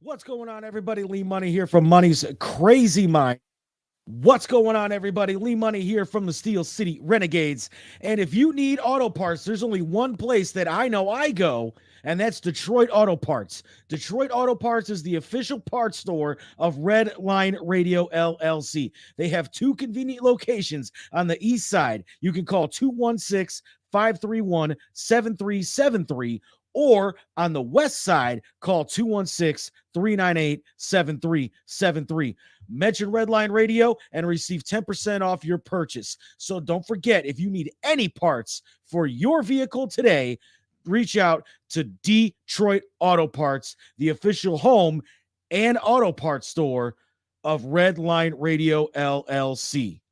What's going on, everybody? Lee Money here from Money's Crazy Mind. What's going on, everybody? Lee Money here from the Steel City Renegades. And if you need auto parts, there's only one place that I know I go, and that's Detroit Auto Parts. Detroit Auto Parts is the official parts store of Red Line Radio LLC. They have two convenient locations on the east side. You can call 216 531 7373, or on the west side, call 216 398 7373. Mention Redline Radio and receive 10% off your purchase. So don't forget, if you need any parts for your vehicle today, reach out to Detroit Auto Parts, the official home and auto parts store of Redline Radio LLC.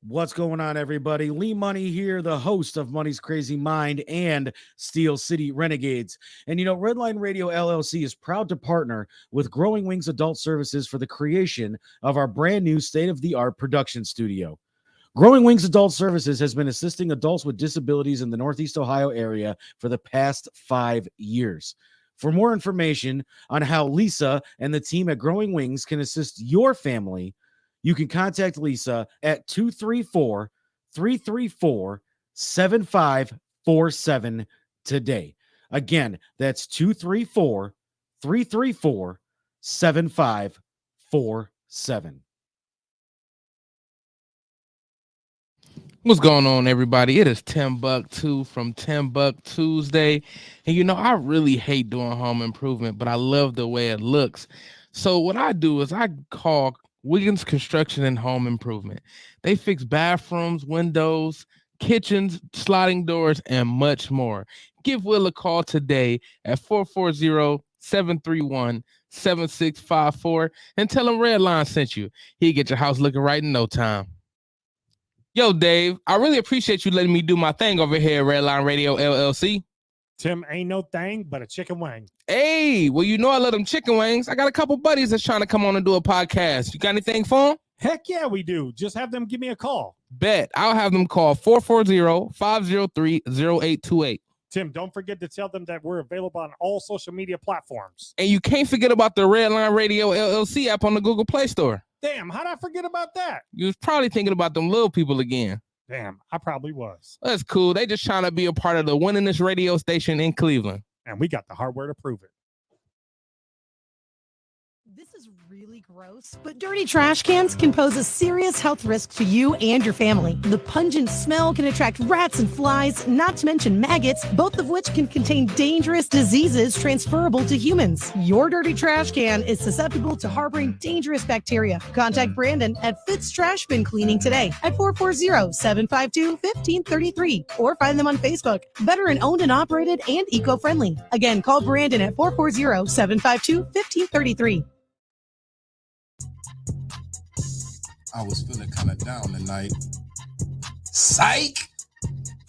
What's going on, everybody? Lee Money here, the host of Money's Crazy Mind and Steel City Renegades. And you know, Redline Radio LLC is proud to partner with Growing Wings Adult Services for the creation of our brand new state-of-the-art production studio. Growing Wings Adult Services has been assisting adults with disabilities in the Northeast Ohio area for the past 5 years. For more information on how Lisa and the team at Growing Wings can assist your family, you can contact Lisa at 234-334-7547 today. Again, that's 234-334-7547. What's going on, everybody? It is TimbukTuesday from TimbukTuesday. And you know, I really hate doing home improvement, but I love the way it looks. So what I do is I call Wiggins Construction and Home Improvement. They fix bathrooms, windows, kitchens, sliding doors, and much more. Give Will a call today at 440-731-7654 and tell him Redline sent you. He'll get your house looking right in no time. Yo, Dave, I really appreciate you letting me do my thing over here at Redline Radio LLC. Tim, ain't no thing but a chicken wing. Hey, well, you know I love them chicken wings. I got a couple buddies that's trying to come on and do a podcast. You got anything for them? Heck yeah, we do. Just have them give me a call. Bet. I'll have them call 440-503-0828. Tim, don't forget to tell them that we're available on all social media platforms. And you can't forget about the Redline Radio LLC app on the Google Play Store. Damn, how'd I forget about that? You was probably thinking about them little people again. Damn, I probably was. That's cool. They just trying to be a part of the winningest radio station in Cleveland. And we got the hardware to prove it. This is really gross, but dirty trash cans can pose a serious health risk to you and your family. The pungent smell can attract rats and flies, not to mention maggots, both of which can contain dangerous diseases transferable to humans. Your dirty trash can is susceptible to harboring dangerous bacteria. Contact Brandon at Fitz Trash Bin Cleaning today at 440-752-1533 or find them on Facebook. Veteran owned and operated and eco-friendly. Again, call Brandon at 440-752-1533. I was feeling kind of down tonight. Psych!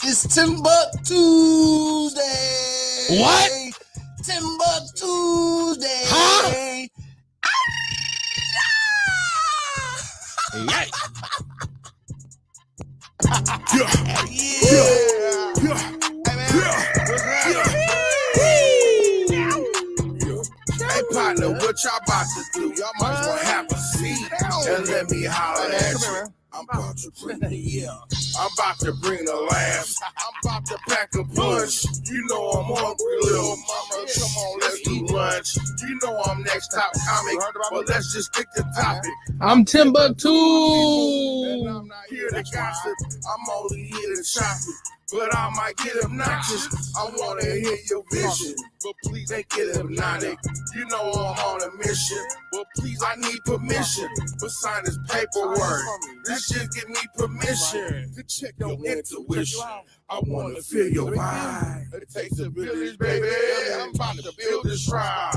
It's TimbukTuesday! What? TimbukTuesday! Huh? Yeah. Hey, partner, what y'all about to do? Y'all might as well have a seat and let me holler at you. I'm about to bring the I'm about to bring the laughs. I'm about to pack a punch. You know I'm hungry, little mama. Come on, let's do lunch. You know I'm next top comic, but let's just pick the topic. I'm Timbuktu. And I'm not here to gossip. I'm only here to shop it. But I might get obnoxious. I want to hear your vision, but please ain't get hypnotic. You know I'm on a mission, but please I need permission for sign this paperwork. This shit give me permission to check your intuition. I want to feel your vibe. It takes a village, baby. I'm about to build this shrine.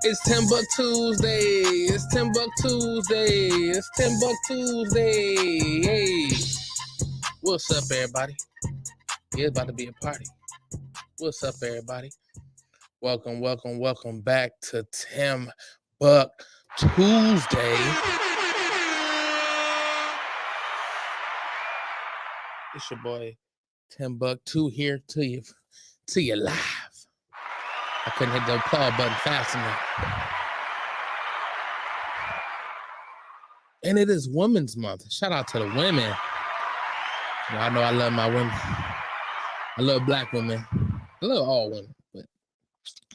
It's TimbukTuesday. It's TimbukTuesday. It's TimbukTuesday. Hey. What's up, everybody? It's about to be a party. What's up, everybody? Welcome back to TimbukTuesday. It's your boy Timbuktu here to you live. I couldn't hit the applaud button fast enough. And it is Women's Month. Shout out to the women. Y'all know I love my women. I love black women. I love all women, but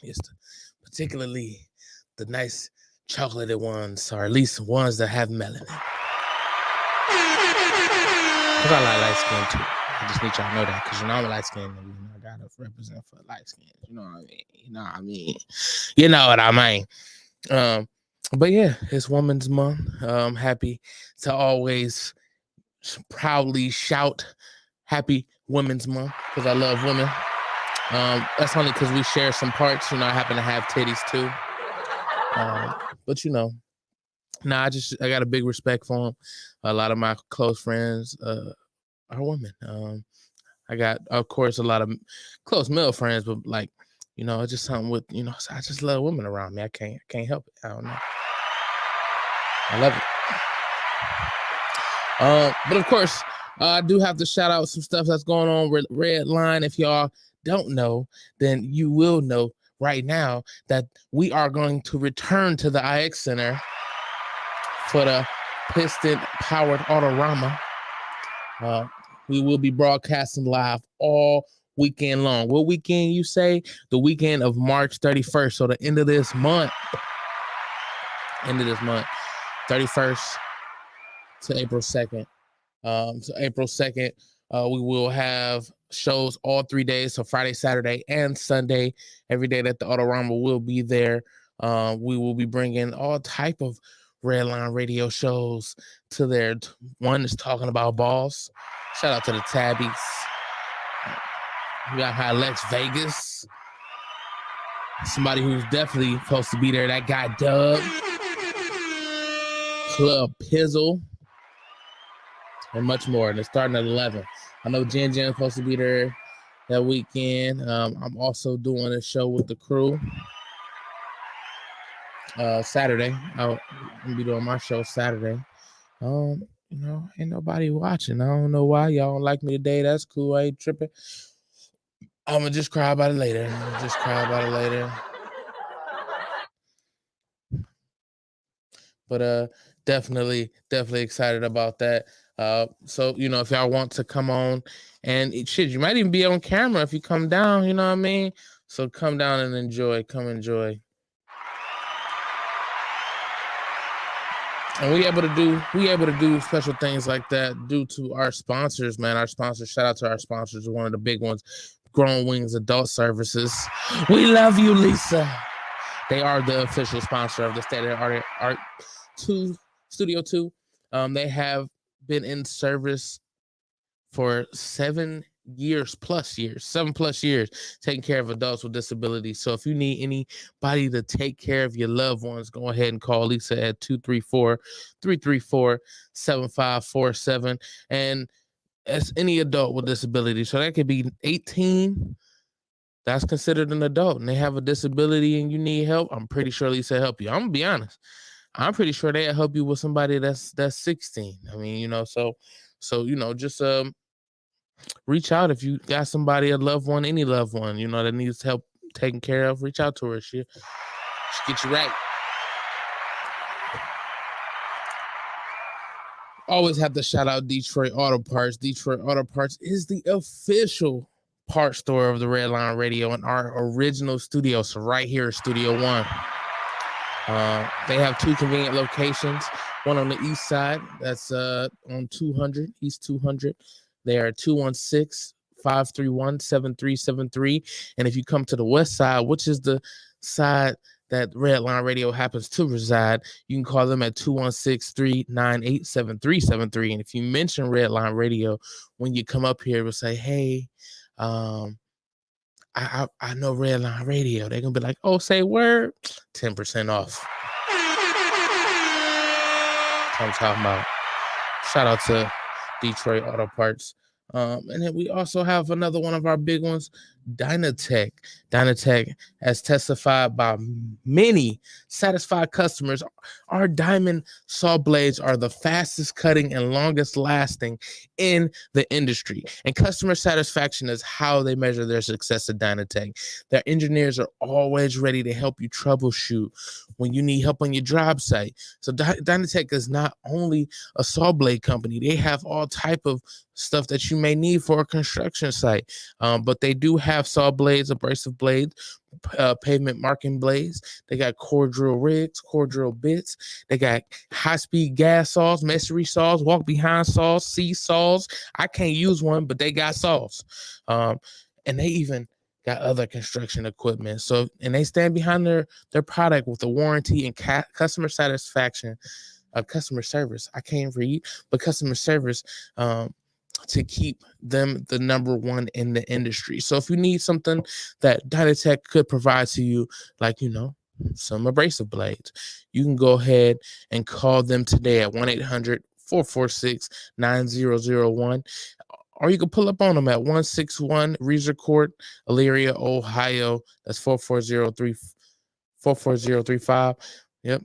it's particularly the nice chocolatey ones, or at least ones that have melanin. Because I like light skin too. I just need y'all to know that, because I'm a light skin nigga. I gotta represent for light skin. You know what I mean? You know what I mean? You know what I mean? But yeah, it's Women's Month. Happy to always proudly shout Happy Women's Month, because I love women. That's only because we share some parts. I happen to have titties too. But I got a big respect for them. A lot of my close friends are women. I got, of course, a lot of close male friends, but it's just something with, I just love women around me. I can't help it. I don't know. I love it. But of course, I do have to shout out some stuff that's going on with Red Line. If y'all don't know, then you will know right now that we are going to return to the IX Center for the piston-powered Autorama. We will be broadcasting live all weekend long. What weekend, you say? The weekend of March 31st, so the end of this month. 31st to April 2nd. So April 2nd, we will have shows all 3 days, so Friday, Saturday, and Sunday. Every day that the Autorama will be there. We will be bringing all type of Red Line Radio shows to there. One is talking about balls. Shout out to the Tabbies. We got High Lex Vegas. Somebody who's definitely supposed to be there. That guy Doug. Club Pizzle. And much more. And it's starting at 11. I know Jen Jen's supposed to be there that weekend. I'm also doing a show with the crew. Saturday. I'll be doing my show Saturday. Ain't nobody watching. I don't know why y'all don't like me today. That's cool. I ain't tripping. I'm gonna just cry about it later. But definitely excited about that. So if y'all want to come on, and you might even be on camera if you come down. You know what I mean? So come down and enjoy. Come enjoy. And we able to do special things like that due to our sponsors, man. Our sponsors, shout out to our sponsors, one of the big ones, Grown Wings Adult Services. We love you, Lisa. They are the official sponsor of the State of the Art Studio 2. They have been in service for 7+ years, taking care of adults with disabilities. So if you need anybody to take care of your loved ones, go ahead and call Lisa at 234-334-7547. And as any adult with disability, so that could be 18, that's considered an adult, and they have a disability and you need help, I'm pretty sure Lisa help you. I'm gonna be honest. I'm pretty sure they'll help you with somebody that's 16. I mean, so just reach out if you got somebody, a loved one, any loved one, that needs help taken care of. Reach out to her. She'll get you right. Always have to shout out Detroit Auto Parts. Detroit Auto Parts is the official parts store of the Red Line Radio and our original studio. So right here is Studio 1. They have 2 convenient locations. One on the east side, that's on 200, East 200. They are 216-531-7373. And if you come to the west side, which is the side that Red Line Radio happens to reside, you can call them at 216-398-7373. And if you mention Red Line Radio, when you come up here, it will say, hey, I know Red Line Radio. They're going to be like, oh, say word, 10% off. That's what I'm talking about. Shout out to Detroit Auto Parts. And then we also have another one of our big ones, Dynatech. Dynatech, as testified by many satisfied customers, our diamond saw blades are the fastest cutting and longest lasting in the industry. And customer satisfaction is how they measure their success at Dynatech. Their engineers are always ready to help you troubleshoot when you need help on your job site. So Dynatech is not only a saw blade company, they have all type of stuff that you may need for a construction site. But they do have saw blades, abrasive blades, pavement marking blades. They got core drill rigs, core drill bits. They got high-speed gas saws, masonry saws, walk behind saws, C saws. I can't use one, but they got saws. And they even got other construction equipment. So, and they stand behind their product with a warranty and customer satisfaction, customer service. I can't read, but customer service, to keep them the number one in the industry. So if you need something that Dynatech could provide to you, like, some abrasive blades, you can go ahead and call them today at 1-800-446-9001. Or you can pull up on them at 161 Reeser Court, Elyria, Ohio. That's 44035. Yep.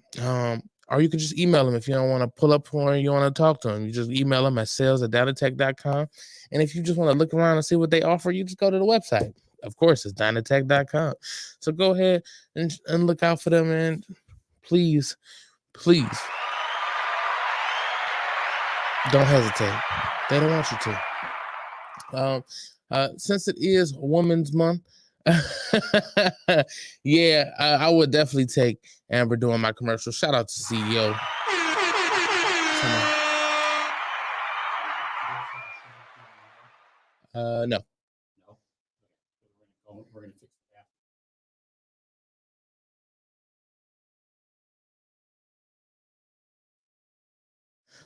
Or you can just email them if you don't want to pull up or you want to talk to them. You just email them at sales@dynatech.com. And if you just want to look around and see what they offer, you just go to the website. Of course, it's dynatech.com. So go ahead and look out for them. And please don't hesitate. They don't want you to. Since it is Women's Month, yeah, I would definitely take Amber doing my commercial. Shout out to CEO. No.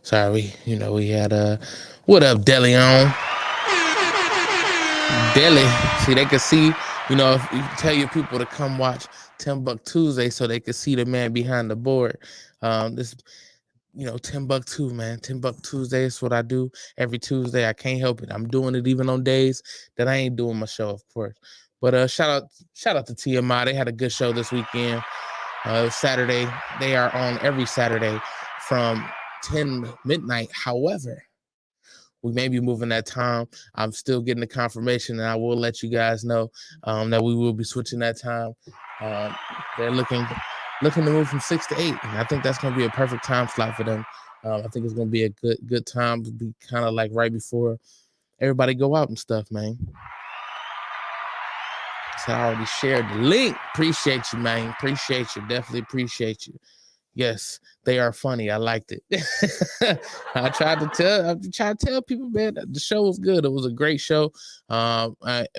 Sorry, we had what up, Deli on? Deli. See, they could see, if you tell your people to come watch TimbukTuesday so they could see the man behind the board. This, TimbukTu, man. TimbukTuesday is what I do every Tuesday. I can't help it. I'm doing it even on days that I ain't doing my show, of course. But shout out to TMI. They had a good show this weekend. Saturday. They are on every Saturday from 10 midnight. However, we may be moving that time. I'm still getting the confirmation, and I will let you guys know that we will be switching that time. They're looking to move from 6 to 8, and I think that's going to be a perfect time slot for them. I think it's going to be a good time to be kind of like right before everybody go out and stuff, man. So I already shared the link. Appreciate you, man. Appreciate you. Definitely appreciate you. Yes, they are funny. I liked it. I tried to tell people, man, the show was good. It was a great show.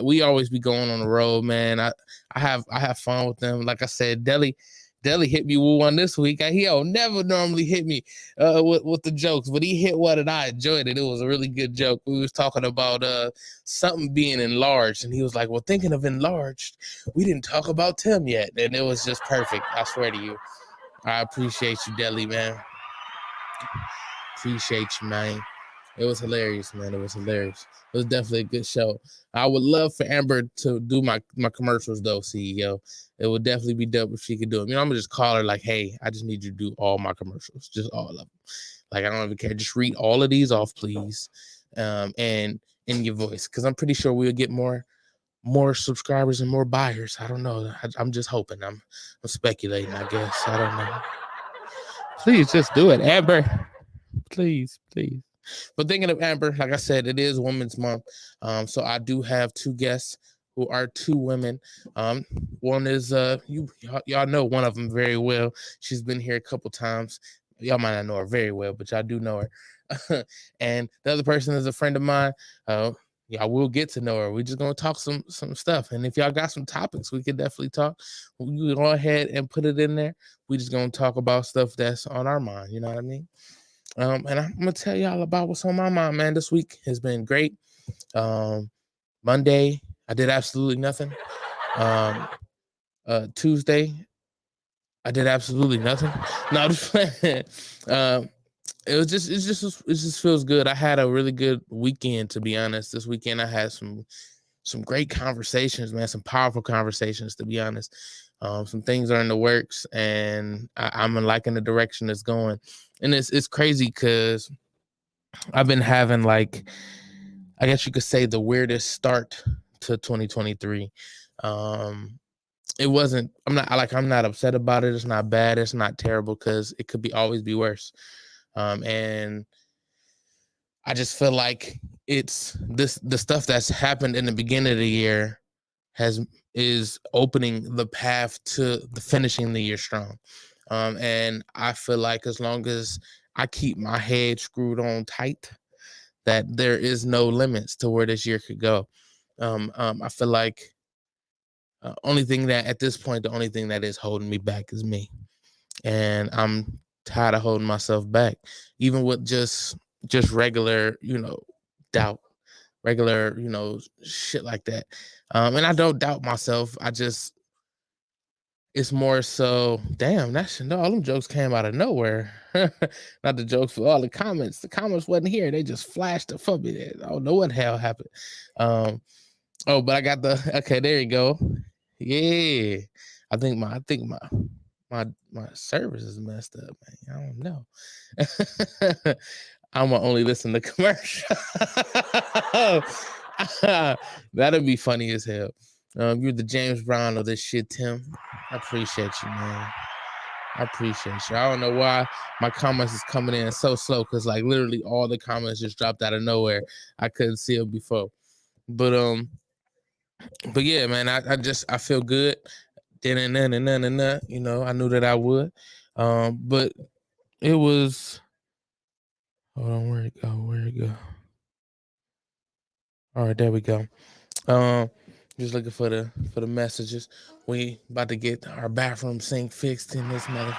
We always be going on the road, man. I have fun with them. Like I said, Deli hit me with one this week. He never normally hit me with the jokes, but he hit one and I enjoyed it. It was a really good joke. We was talking about something being enlarged, and he was like, well, thinking of enlarged, we didn't talk about Tim yet. And it was just perfect. I swear to you. I appreciate you, Deli, man. Appreciate you, man. It was hilarious, man. It was hilarious. It was definitely a good show. I would love for Amber to do my commercials, though, CEO. It would definitely be dope if she could do them. I'm going to just call her like, hey, I just need you to do all my commercials. Just all of them. Like, I don't even care. Just read all of these off, please. And in your voice. Because I'm pretty sure we'll get more subscribers and more buyers. I don't know. I'm just hoping. I'm speculating, I guess. I don't know. Please just do it, Amber. Please. But thinking of Amber, like I said, it is Women's Month. So I do have two guests who are two women. One is y'all know one of them very well. She's been here a couple times. Y'all might not know her very well, but y'all do know her. And the other person is a friend of mine. Y'all will get to know her. We're just gonna talk some stuff. And if y'all got some topics, we could definitely talk. You go ahead and put it in there. We just gonna talk about stuff that's on our mind. You know what I mean? And I'm gonna tell y'all about what's on my mind, man. This week has been great. Monday, I did absolutely nothing. Tuesday, I did absolutely nothing. No, I'm just playing. It just feels good. I had a really good weekend, to be honest. This weekend I had some some great conversations, man, some powerful conversations, to be honest. Some things are in the works, and I'm liking the direction it's going. And it's crazy because I've been having, like, I guess you could say, the weirdest start to 2023. It wasn't, I'm not upset about it. It's not bad. It's not terrible, because it could always be worse. And I just feel like the stuff that's happened in the beginning of the year is opening the path to the finishing the year strong. And I feel like as long as I keep my head screwed on tight, that there is no limits to where this year could go. I feel like only thing that at this point, the only thing that is holding me back is me, and I'm tired of holding myself back, even with just regular, doubt, regular, shit like that. And I don't doubt myself. It's more so, damn, all them jokes came out of nowhere. Not the jokes for all the comments. The comments wasn't here. They just flashed up for me. I don't know what the hell happened. But I got okay, there you go. Yeah. I think my service is messed up, man. I don't know. I'm gonna only listen to commercial. That'd be funny as hell. You're the James Brown of this shit, Tim. I appreciate you, man. I appreciate you. I don't know why my comments is coming in so slow, because like literally all the comments just dropped out of nowhere. I couldn't see them before. But yeah, man, I feel good. I knew that I would. But it was, hold on, where'd it go? All right, there we go. Just looking for the messages. We about to get our bathroom sink fixed in this mother.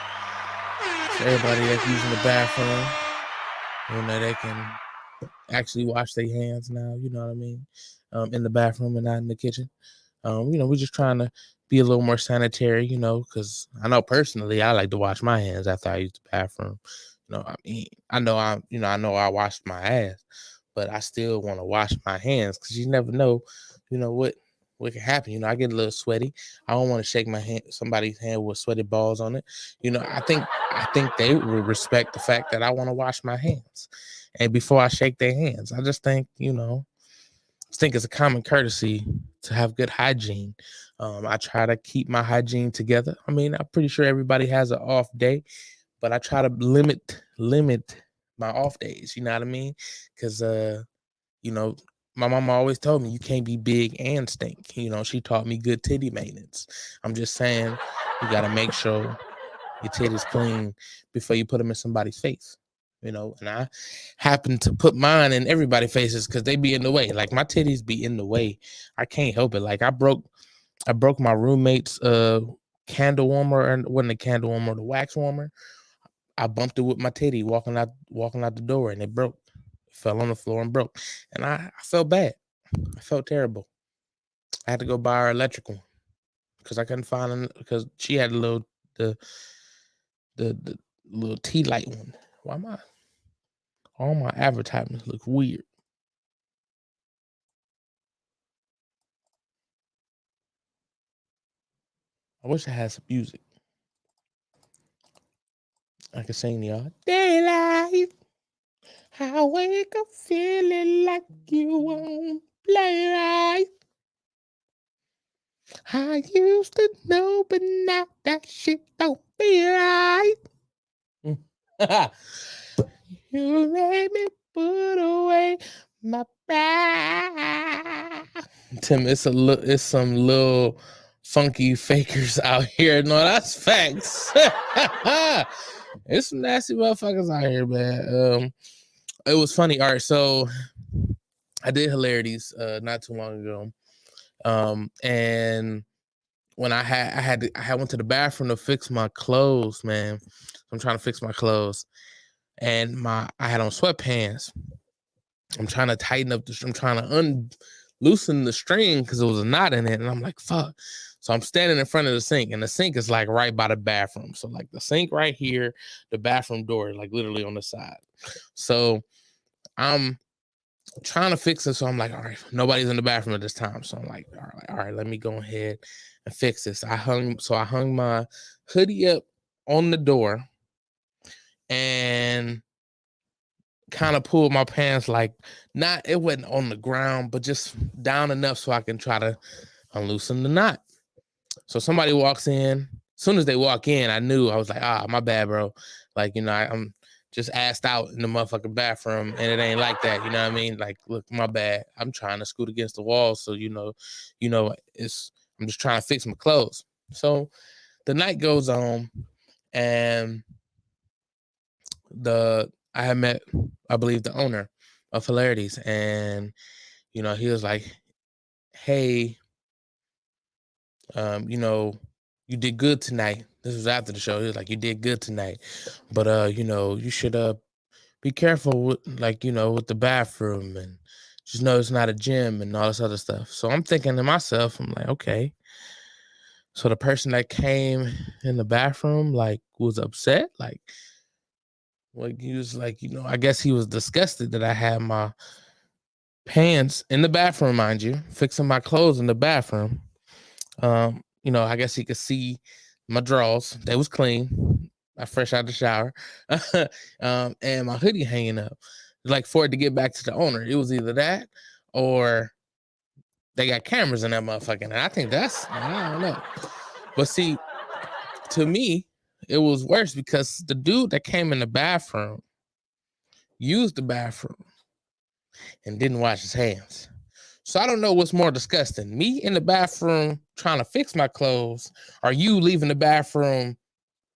So everybody that's using the bathroom, they can actually wash their hands now. You know what I mean? In the bathroom and not in the kitchen. We're just trying to be a little more sanitary. Because I know personally I like to wash my hands after I use the bathroom. I know I washed my ass, but I still want to wash my hands, because you never know, what can happen. I get a little sweaty. I don't want to shake somebody's hand with sweaty balls on it. I think they will respect the fact that I want to wash my hands, and before I shake their hands, I just think, it's a common courtesy to have good hygiene. I try to keep my hygiene together. I mean, I'm pretty sure everybody has an off day, but I try to limit my off days. You know what I mean? Because my mama always told me you can't be big and stink. She taught me good titty maintenance. I'm just saying, you got to make sure your titties clean before you put them in somebody's face. And I happen to put mine in everybody's faces because they be in the way. Like, my titties be in the way. I can't help it. Like, I broke my roommate's candle warmer, and wasn't a candle warmer, the wax warmer. I bumped it with my titty walking out the door, and it broke. It fell on the floor and broke. And I felt bad. I felt terrible. I had to go buy her electrical because I couldn't find it, because she had the little tea light one. Why am I? All my advertisements look weird. I wish I had some music. I could sing y'all. Daylight. I wake up feeling like you won't play right. I used to know, but now that shit don't feel right. You made me put away my pride. Tim, it's some little funky fakers out here. No, that's facts. It's some nasty motherfuckers out here, man. It was funny. All right, so I did hilarities not too long ago. And when I went to the bathroom to fix my clothes, man. I'm trying to fix my clothes, and I had on sweatpants. I'm trying to tighten up I'm trying to loosen the string because it was a knot in it, and I'm like, fuck. So I'm standing in front of the sink, and the sink is like right by the bathroom. So like the sink right here, the bathroom door like literally on the side. So I'm trying to fix it. So I'm like, all right, nobody's in the bathroom at this time. So I'm like, all right, let me go ahead and fix this. I hung my hoodie up on the door and kind of pulled my pants, like, it wasn't on the ground, but just down enough so I can try to unloosen the knot. So somebody walks in. As soon as they walk in, I knew. I was like, my bad, bro. Like, I'm just assed out in the motherfucking bathroom, and it ain't like that. You know what I mean? Like, look, my bad. I'm trying to scoot against the wall, so I'm just trying to fix my clothes. So the night goes on, and I had met, I believe, the owner of Hilarities, and he was like, hey, you did good tonight. This was after the show. He was like, you did good tonight, but you should be careful with, like, with the bathroom, and just know it's not a gym and all this other stuff. So I'm thinking to myself, I'm like, okay, so the person that came in the bathroom, like, was upset, like he was like, I guess he was disgusted that I had my pants in the bathroom, mind you, fixing my clothes in the bathroom. I guess he could see my drawers. They was clean. I fresh out the shower. And my hoodie hanging up. Like, for it to get back to the owner, it was either that or they got cameras in that motherfucker. And I think I don't know. But see, to me, it was worse because the dude that came in the bathroom used the bathroom and didn't wash his hands. So I don't know what's more disgusting, me in the bathroom trying to fix my clothes, or you leaving the bathroom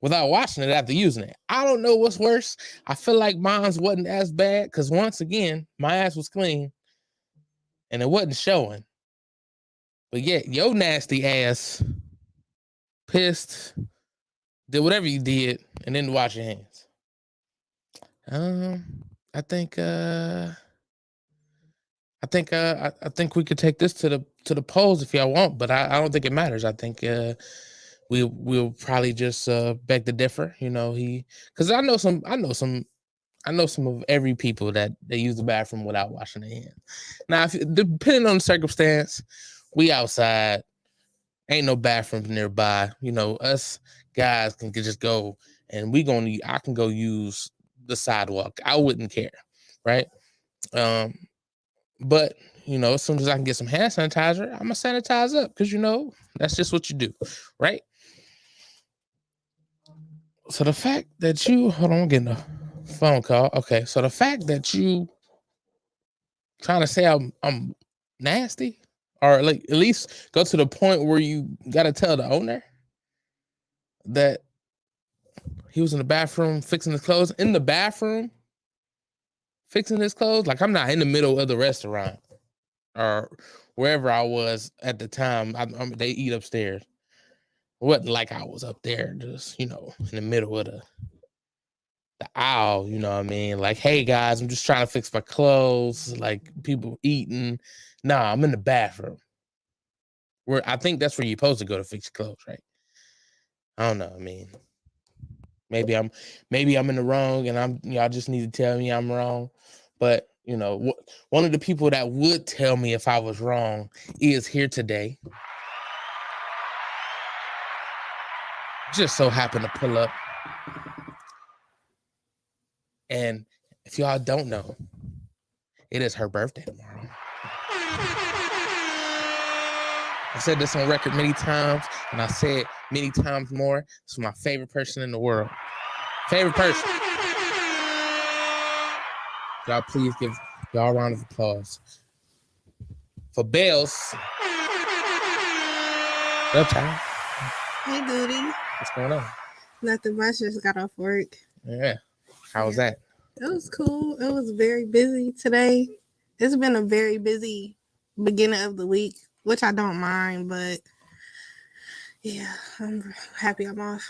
without washing it after using it. I don't know what's worse. I feel like mine's wasn't as bad because, once again, my ass was clean and it wasn't showing. But yet, your nasty ass pissed, did whatever you did, and didn't wash your hands. I think we could take this to the polls if y'all want, but I don't think it matters. I think we'll probably just beg to differ. Because I know some of every people that they use the bathroom without washing their hands. Now, depending on the circumstance, we outside, ain't no bathrooms nearby. Us guys can just go, and I can go use the sidewalk. I wouldn't care, right? But as soon as I can get some hand sanitizer, I'm gonna sanitize up because that's just what you do, right? So the fact that hold on, I'm getting a phone call. Okay, so the fact that you trying to say I'm nasty, or like at least go to the point where you gotta tell the owner that he was in the bathroom fixing his clothes, like, I'm not in the middle of the restaurant or wherever I was at the time. They eat upstairs. It wasn't like I was up there just, in the middle of the aisle, you know what I mean? Like, hey guys, I'm just trying to fix my clothes, like people eating. Nah, I'm in the bathroom. I think that's where you're supposed to go to fix your clothes, right? I don't know. I mean, maybe I'm in the wrong, and y'all just need to tell me I'm wrong. But one of the people that would tell me if I was wrong is here today. Just so happened to pull up. And if y'all don't know, it is her birthday tomorrow. I said this on record many times, and I say it many times more. This is my favorite person in the world. Favorite person. Y'all please give y'all a round of applause for Bells. What's up, Ty? Hey, Duty. What's going on? Nothing much. Just got off work. Yeah. How was that? It was cool. It was very busy today. It's been a very busy beginning of the week, which I don't mind, but yeah, I'm happy I'm off.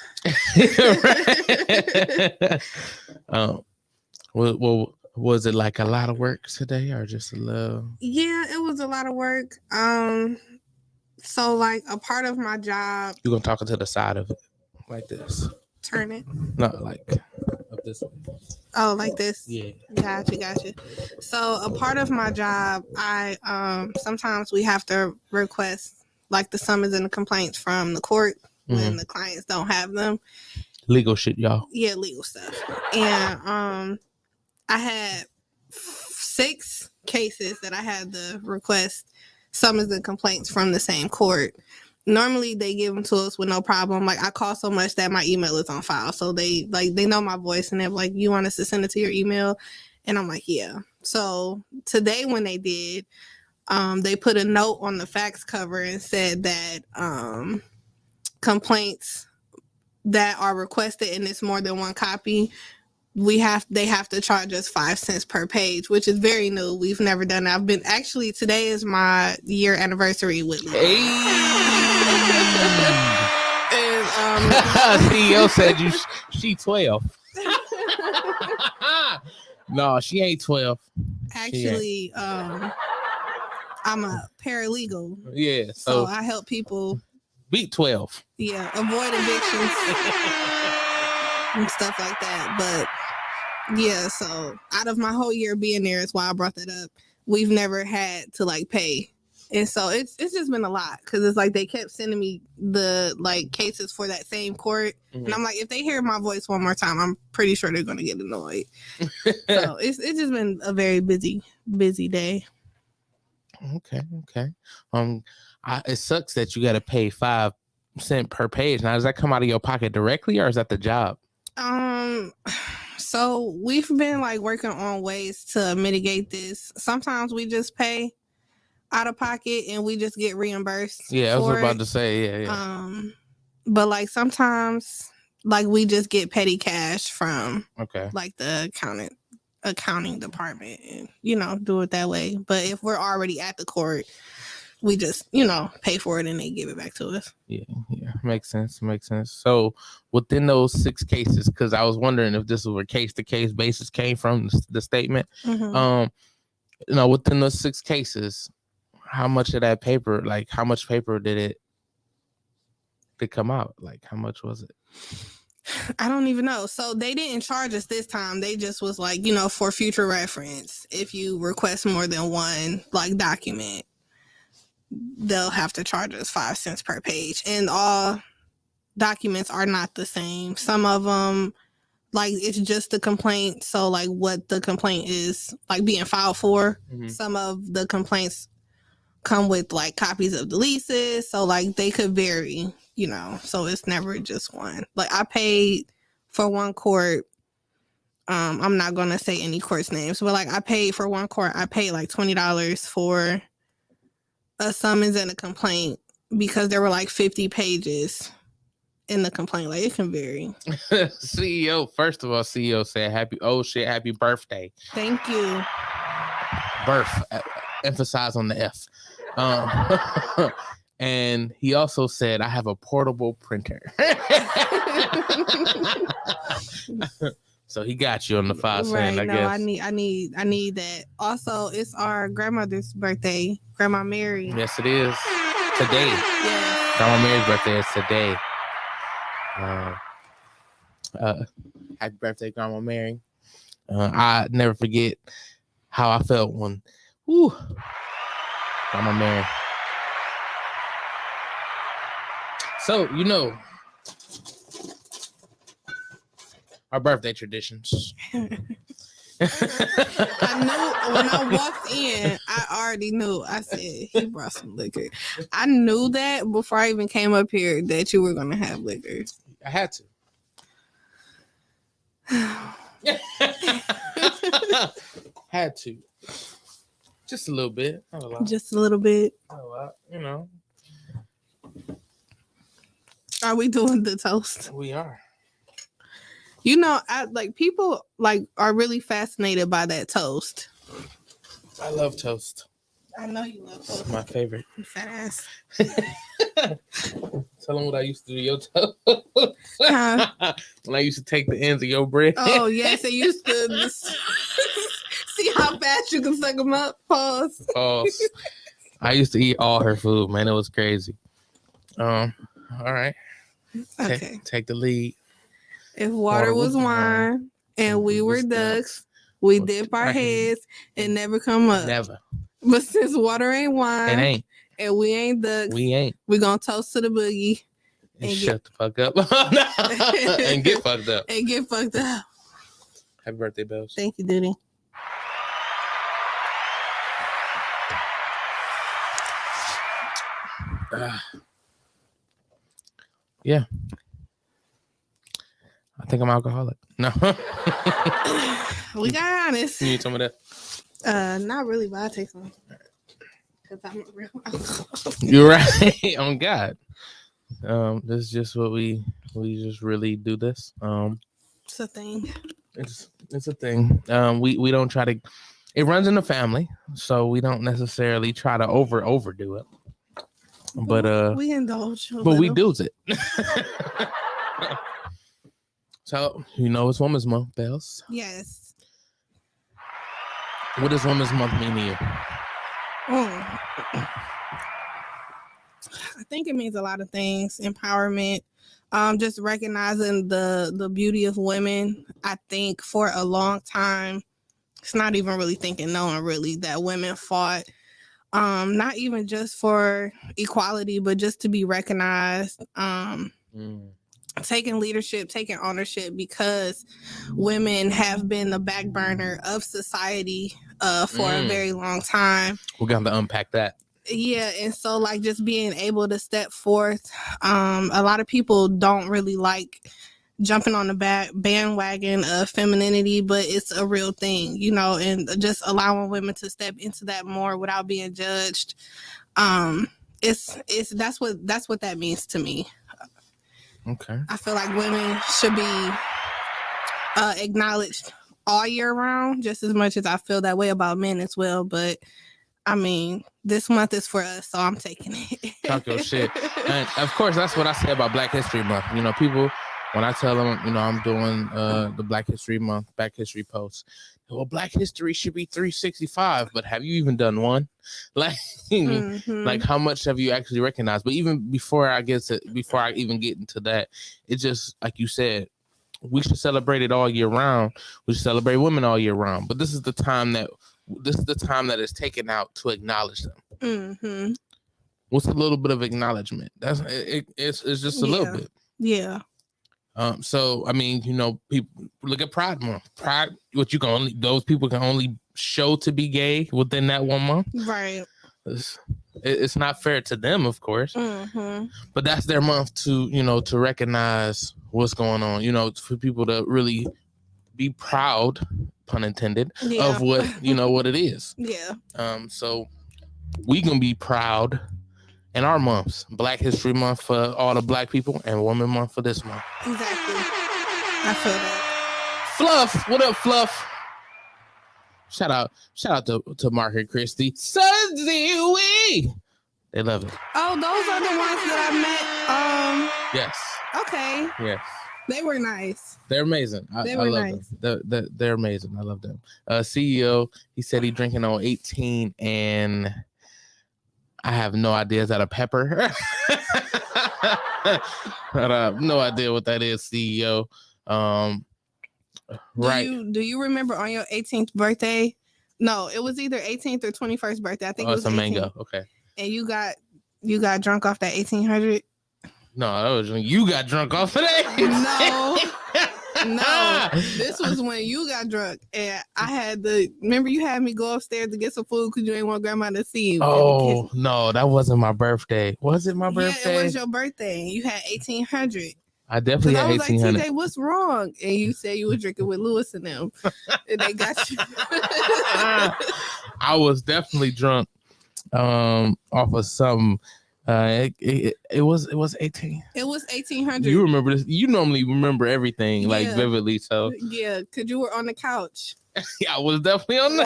Well, was it like a lot of work today or just a little? Yeah, it was a lot of work. So like a part of my job. You're gonna talk it to the side of it like this. Turn it. Not like up this way. Oh, like this? Yeah. Gotcha. So a part of my job, I sometimes we have to request like the summons and the complaints from the court when the clients don't have them. Legal shit, y'all. Yeah, legal stuff. And I had 6 cases that I had to request summons and complaints from the same court. Normally they give them to us with no problem. Like I call so much that my email is on file. So they know my voice and they're like, you want us to send it to your email? And I'm like, yeah. So today when they did, they put a note on the fax cover and said that complaints that are requested and it's more than one copy, they have to charge us 5 cents per page, which is very new. We've never done that. Today is my year anniversary with Lee. And CEO said she 12. No, she ain't 12. actually, I'm a paralegal. Yeah, So I help people beat 12. avoid evictions and stuff like that. But yeah, so out of my whole year being there is why I brought that up. We've never had to like pay. And so it's just been a lot because it's like they kept sending me the like cases for that same court. And I'm like, if they hear my voice one more time, I'm pretty sure they're going to get annoyed. So it's just been a very busy day. Okay. It sucks that you got to pay 5 cents per page. Now, does that come out of your pocket directly or is that the job? So we've been like working on ways to mitigate this. Sometimes we just pay out of pocket and we just get reimbursed. Yeah, I was about to say, yeah. But like sometimes like we just get petty cash from like the accounting department and do it that way. But if we're already at the court, we just pay for it and they give it back to us. Yeah, makes sense. So within those 6 cases, because I was wondering if this was where case-to-case basis came from the statement. Within those 6 cases, how much of that paper, like how much paper did come out? Like how much was it? I don't even know. So they didn't charge us this time. They just was like, for future reference, if you request more than one like document, they'll have to charge us 5 cents per page. And all documents are not the same. Some of them, like it's just the complaint. So like what the complaint is like being filed for. Some of the complaints come with like copies of the leases. So like they could vary, so it's never just one. Like I paid for one court. I'm not going to say any court's names, but like I paid for one court. I paid like $20 for a summons and a complaint because there were like 50 pages in the complaint. Like it can vary. CEO, first of all, CEO said happy birthday. Thank you. Birth, emphasize on the F. And he also said I have a portable printer. So he got you on the 5 cent, I guess. I need that. Also, it's our grandmother's birthday, Grandma Mary. Yes, it is. Today. Yes. Grandma Mary's birthday is today. Happy birthday, Grandma Mary. I never forget how I felt when Grandma Mary. So, our birthday traditions. I knew when I walked in, I already knew. I said, he brought some liquor. I knew that before I even came up here that you were going to have liquor. I had to. Had to. Just a little bit. Not a lot. Just a little bit. Not a lot, Are we doing the toast? We are. I like people like are really fascinated by that toast. I love toast. I know you love toast. It's my favorite. You fat ass. Tell them what I used to do to your toast. When I used to take the ends of your bread. Oh yes, I used to see how fast you can suck them up. Pause. I used to eat all her food, man. It was crazy. All right. Okay. Take the lead. If water was wine, and we were ducks. We dip our heads and never come up. Never. But since water ain't wine, It ain't. and we ain't ducks, We gonna toast to the boogie and shut the fuck up and get fucked up. And get fucked up. Happy birthday, Bells. Thank you, Duty. Yeah. I think I'm alcoholic. No. We got honest. You need some of that? Not really, but I'll take some. Because I'm a real alcoholic. You're right. On God. This is just what we just really do this. It's a thing. It's a thing. We don't try to. It runs in the family, so we don't necessarily try to overdo it. But we indulge. But we do it. So it's Women's Month, Bells. Yes. What does Women's Month mean to you? I think it means a lot of things. Empowerment. Just recognizing the beauty of women. I think for a long time, it's not even really knowing really that women fought, not even just for equality, but just to be recognized, taking leadership, taking ownership, because women have been the back burner of society for a very long time. We're going to unpack that. Yeah, and so like just being able to step forth. A lot of people don't really like jumping on the bandwagon of femininity, but it's a real thing, and just allowing women to step into that more without being judged. That's what that means to me. Okay. I feel like women should be acknowledged all year round, just as much as I feel that way about men as well. But I mean, this month is for us, so I'm taking it. Talk your shit. And of course, that's what I say about Black History Month. People, when I tell them, I'm doing the Black History Month, Black History posts, well, Black History should be 365, but have you even done one? Like, like how much have you actually recognized? But even before I even get into that, it's just like you said, we should celebrate it all year round. We should celebrate women all year round. But this is the time that is taken out to acknowledge them. What's a little bit of acknowledgement? It's just a little bit. Yeah. So I mean, people look at Pride Month. Pride, those people can only show to be gay within that 1 month. Right. It's not fair to them, of course. But that's their month to recognize what's going on. For people to really be proud, pun intended, of what what it is. Yeah. So we gonna be proud in our months. Black History Month for all the Black people, and Women Month for this month. Exactly. I feel that. Fluff, what up, Fluff? Shout out to Margaret Christie. Suzy, they love it. Oh, those are the ones that I met. Yes. Okay. Yes. They were nice. They're amazing. I love nice. Them. They're amazing. I love them. CEO, he said he's drinking on 18, and I have no idea. Is that a pepper? I have no idea what that is, CEO. Right. Do you remember on your 18th birthday? No, it was either 18th or 21st birthday. I think it was a 18th. mango. Okay. And you got drunk off that 1800? No, you got drunk off of that. No. This was when you got drunk, and I had remember you had me go upstairs to get some food because you didn't want grandma to see you. Oh, no, that wasn't my birthday. Was it my birthday? Yeah, it was your birthday. You had 1800. I definitely had 1800. I was like, TJ, what's wrong? And you said you were drinking with Lewis and them, and they got you. I was definitely drunk off of some. It was 18. It was 1800. You remember this? You normally remember everything like vividly. So yeah, because you were on the couch. Yeah, I was definitely on the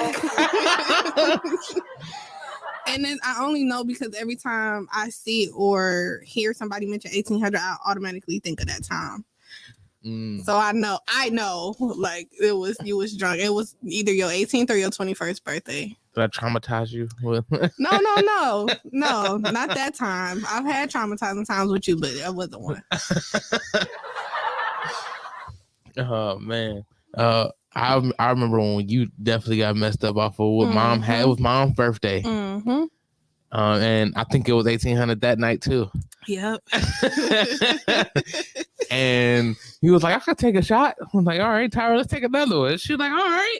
couch. And then I only know because every time I see or hear somebody mention 1800, I automatically think of that time. So I know, like you was drunk. It was either your 18th or your 21st birthday. Did I traumatize you with? No, not that time. I've had traumatizing times with you, but that wasn't one. Oh man, I remember when you definitely got messed up off of what mom had. It was mom's birthday. And I think it was 1800 that night too. Yep. And he was like, I could take a shot. I was like, all right, Tyra, let's take another one. She was like, all right.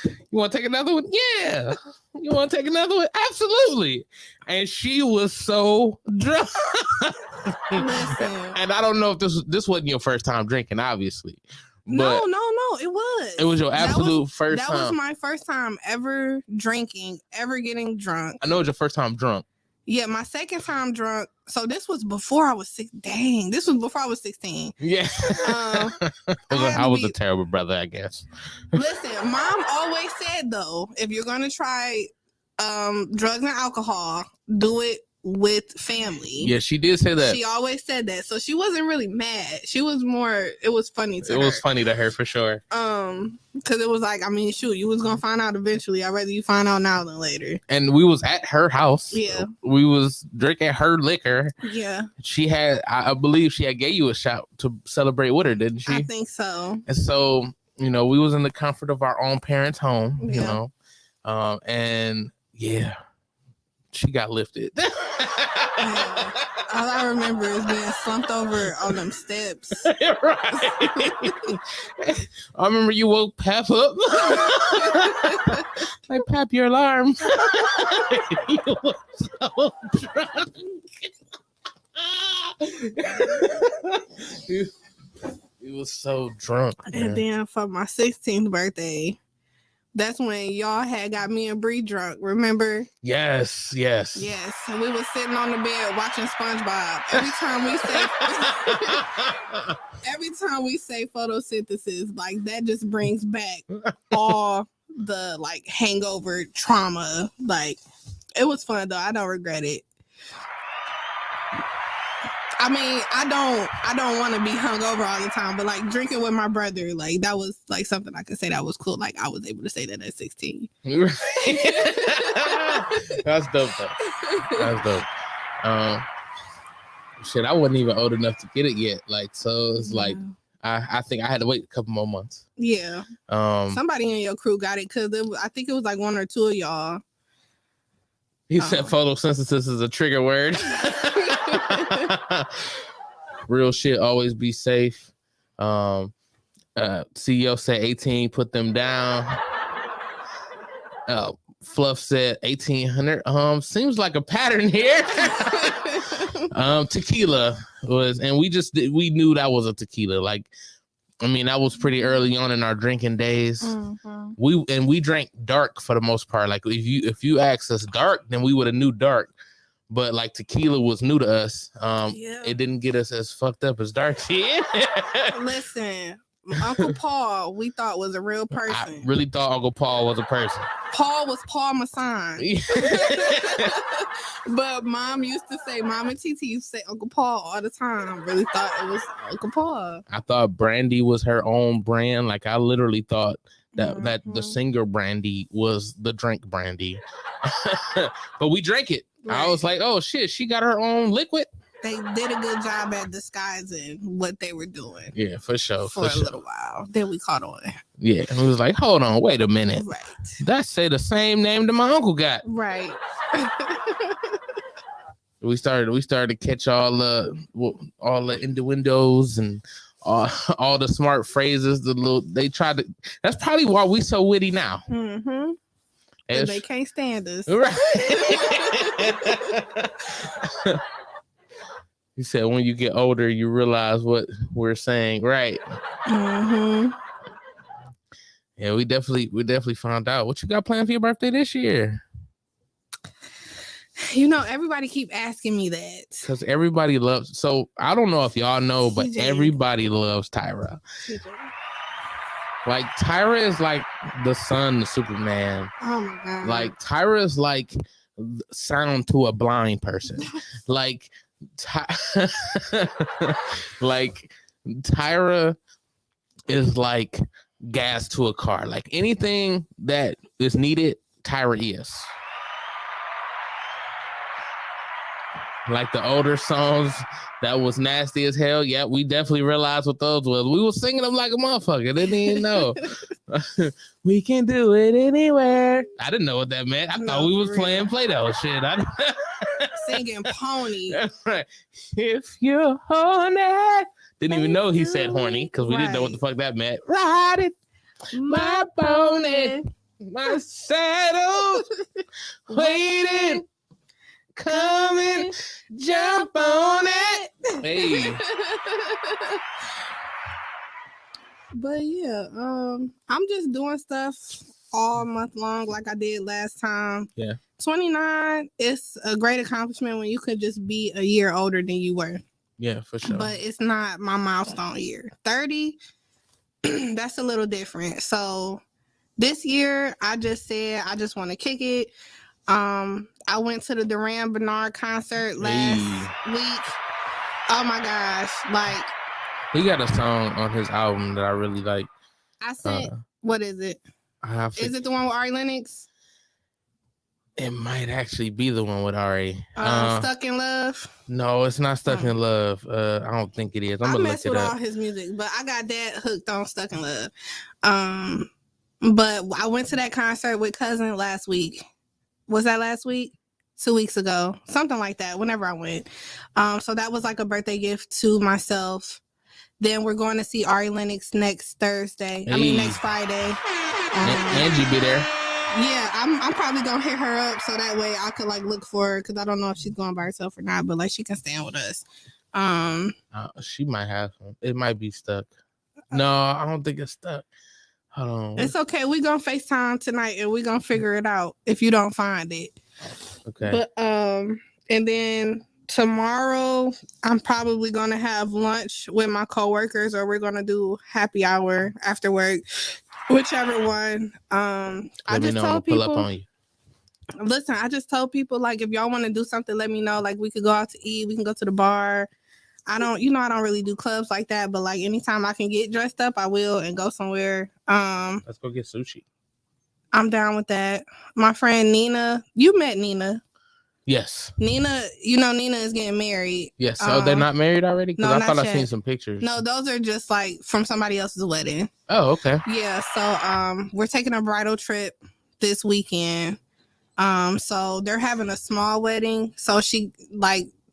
You want to take another one? Yeah. You want to take another one? Absolutely. And she was so drunk. And I don't know if this wasn't your first time drinking, obviously. No, it was. It was your absolute first time. That was my first time ever drinking, ever getting drunk. I know it was your first time drunk. Yeah, my second time drunk. So this was before I was 6. Dang, this was before I was 16. Yeah. I was a terrible brother, I guess. Listen, mom always said, though, if you're going to try drugs and alcohol, do it with family. Yeah, she did say that. She always said that. So she wasn't really mad. She was more, it was funny to her. It was funny to her for sure. Because it was like, I mean, shoot, you was going to find out eventually. I'd rather you find out now than later. And we was at her house. Yeah. We was drinking her liquor. Yeah. She had, I believe she had gave you a shot to celebrate with her, didn't she? I think so. And so, we was in the comfort of our own parents' home, you know. And yeah, she got lifted. Yeah. All I remember is being slumped over on them steps. Right. I remember you woke Pap up. Like, Pap, your alarm. You were so drunk. You was so drunk. And then for my 16th birthday, that's when y'all had got me and Bree drunk. Remember? Yes. And we was sitting on the bed watching SpongeBob. Every time we say photosynthesis, like that just brings back all the like hangover trauma. Like it was fun though. I don't regret it. I mean, I don't want to be hungover all the time, but like drinking with my brother, like that was like something I could say that was cool. Like I was able to say that at 16. That's dope though. That's dope. Shit, I wasn't even old enough to get it yet. Like, so it's like I think I had to wait a couple more months. Yeah. Somebody in your crew got it because I think it was like one or two of y'all. He said photosynthesis is a trigger word. Real shit, always be safe. CEO said 18, put them down. Fluff said 1800. Seems like a pattern here. Tequila was, and we knew that was a tequila. Like, I mean, that was pretty early on in our drinking days. Mm-hmm. We drank dark for the most part. Like if you asked us dark, then we would have knew dark. But like tequila was new to us. It didn't get us as fucked up as dark did. Listen, Uncle Paul, we thought was a real person. I really thought Uncle Paul was a person. Paul was Paul Masson. But Mom and TT used to say Uncle Paul all the time. Really thought it was Uncle Paul. I thought Brandy was her own brand. Like I literally thought that the singer Brandy was the drink Brandy. But we drank it. Right. I was like, oh shit, she got her own liquid. They did a good job at disguising what they were doing. Yeah, for sure. For a little while. Then we caught on. Yeah, and we was like, hold on, wait a minute. Right. That say the same name that my uncle got. Right. We started to catch all the innuendos and all the smart phrases. They tried to. That's probably why we so witty now. Mm-hmm. And they can't stand us. Right. He said, when you get older, you realize what we're saying. Right. Mm-hmm. Yeah, we definitely found out. What you got planned for your birthday this year? You know, everybody keep asking me that. Because everybody loves. So I don't know if y'all know, but everybody loves Tyra. Like Tyra is like the son of Superman. Oh my God. Like Tyra is like sound to a blind person. Like like Tyra is like gas to a car. Like anything that is needed, Tyra is. like the older songs that was nasty as hell. Yeah, we definitely realized what those was. We were singing them like a motherfucker. Didn't even know. We can do it anywhere. I didn't know what that meant. I thought we was playing Play-Doh shit. Singing Pony. That's right. If you're horny. Didn't even know he said horny because we didn't know what the fuck that meant. Ride it, my pony, my saddle, waiting. Coming, jump on it. Hey. But yeah, I'm just doing stuff all month long like I did last time. Yeah. 29, it's a great accomplishment when you could just be a year older than you were. Yeah, for sure. But it's not my milestone year. 30, that's a little different. So this year, I just said I just want to kick it. I went to the Duran Bernard concert last week. Oh my gosh. Like, he got a song on his album that I really like. I sent, what is it? Is it the one with Ari Lennox? It might actually be the one with Ari. Stuck in Love? No, it's not Stuck in Love. I don't think it is. I'm gonna mess look it with up. all his music, but I got that hooked on Stuck in Love. But I went to that concert with Cousin last week. Was that last week? 2 weeks ago, something like that, whenever I went. So that was like a birthday gift to myself. Then we're going to see Ari Lennox next Thursday. Hey. I mean, next Friday. Angie be there. Yeah, I'm probably going to hit her up so that way I could like look for her because I don't know if she's going by herself or not, but like she can stand with us. She might have some. It might be stuck. No, I don't think it's stuck. Hold on. It's okay. We're going to FaceTime tonight and we're going to figure it out if you don't find it. Okay. But and then tomorrow I'm probably gonna have lunch with my coworkers, or we're gonna do happy hour after work, whichever one. I just told people. Pull up on you. Listen, I just told people like if y'all want to do something, let me know. Like we could go out to eat, we can go to the bar. I don't really do clubs like that, but like anytime I can get dressed up, I will and go somewhere. Let's go get sushi. I'm down with that. My friend Nina, you met Nina. Yes. Nina, Nina is getting married. Yes. So they're not married already? Because I thought I seen some pictures. No, those are just like from somebody else's wedding. Oh, okay. Yeah. So we're taking a bridal trip this weekend. So they're having a small wedding. So she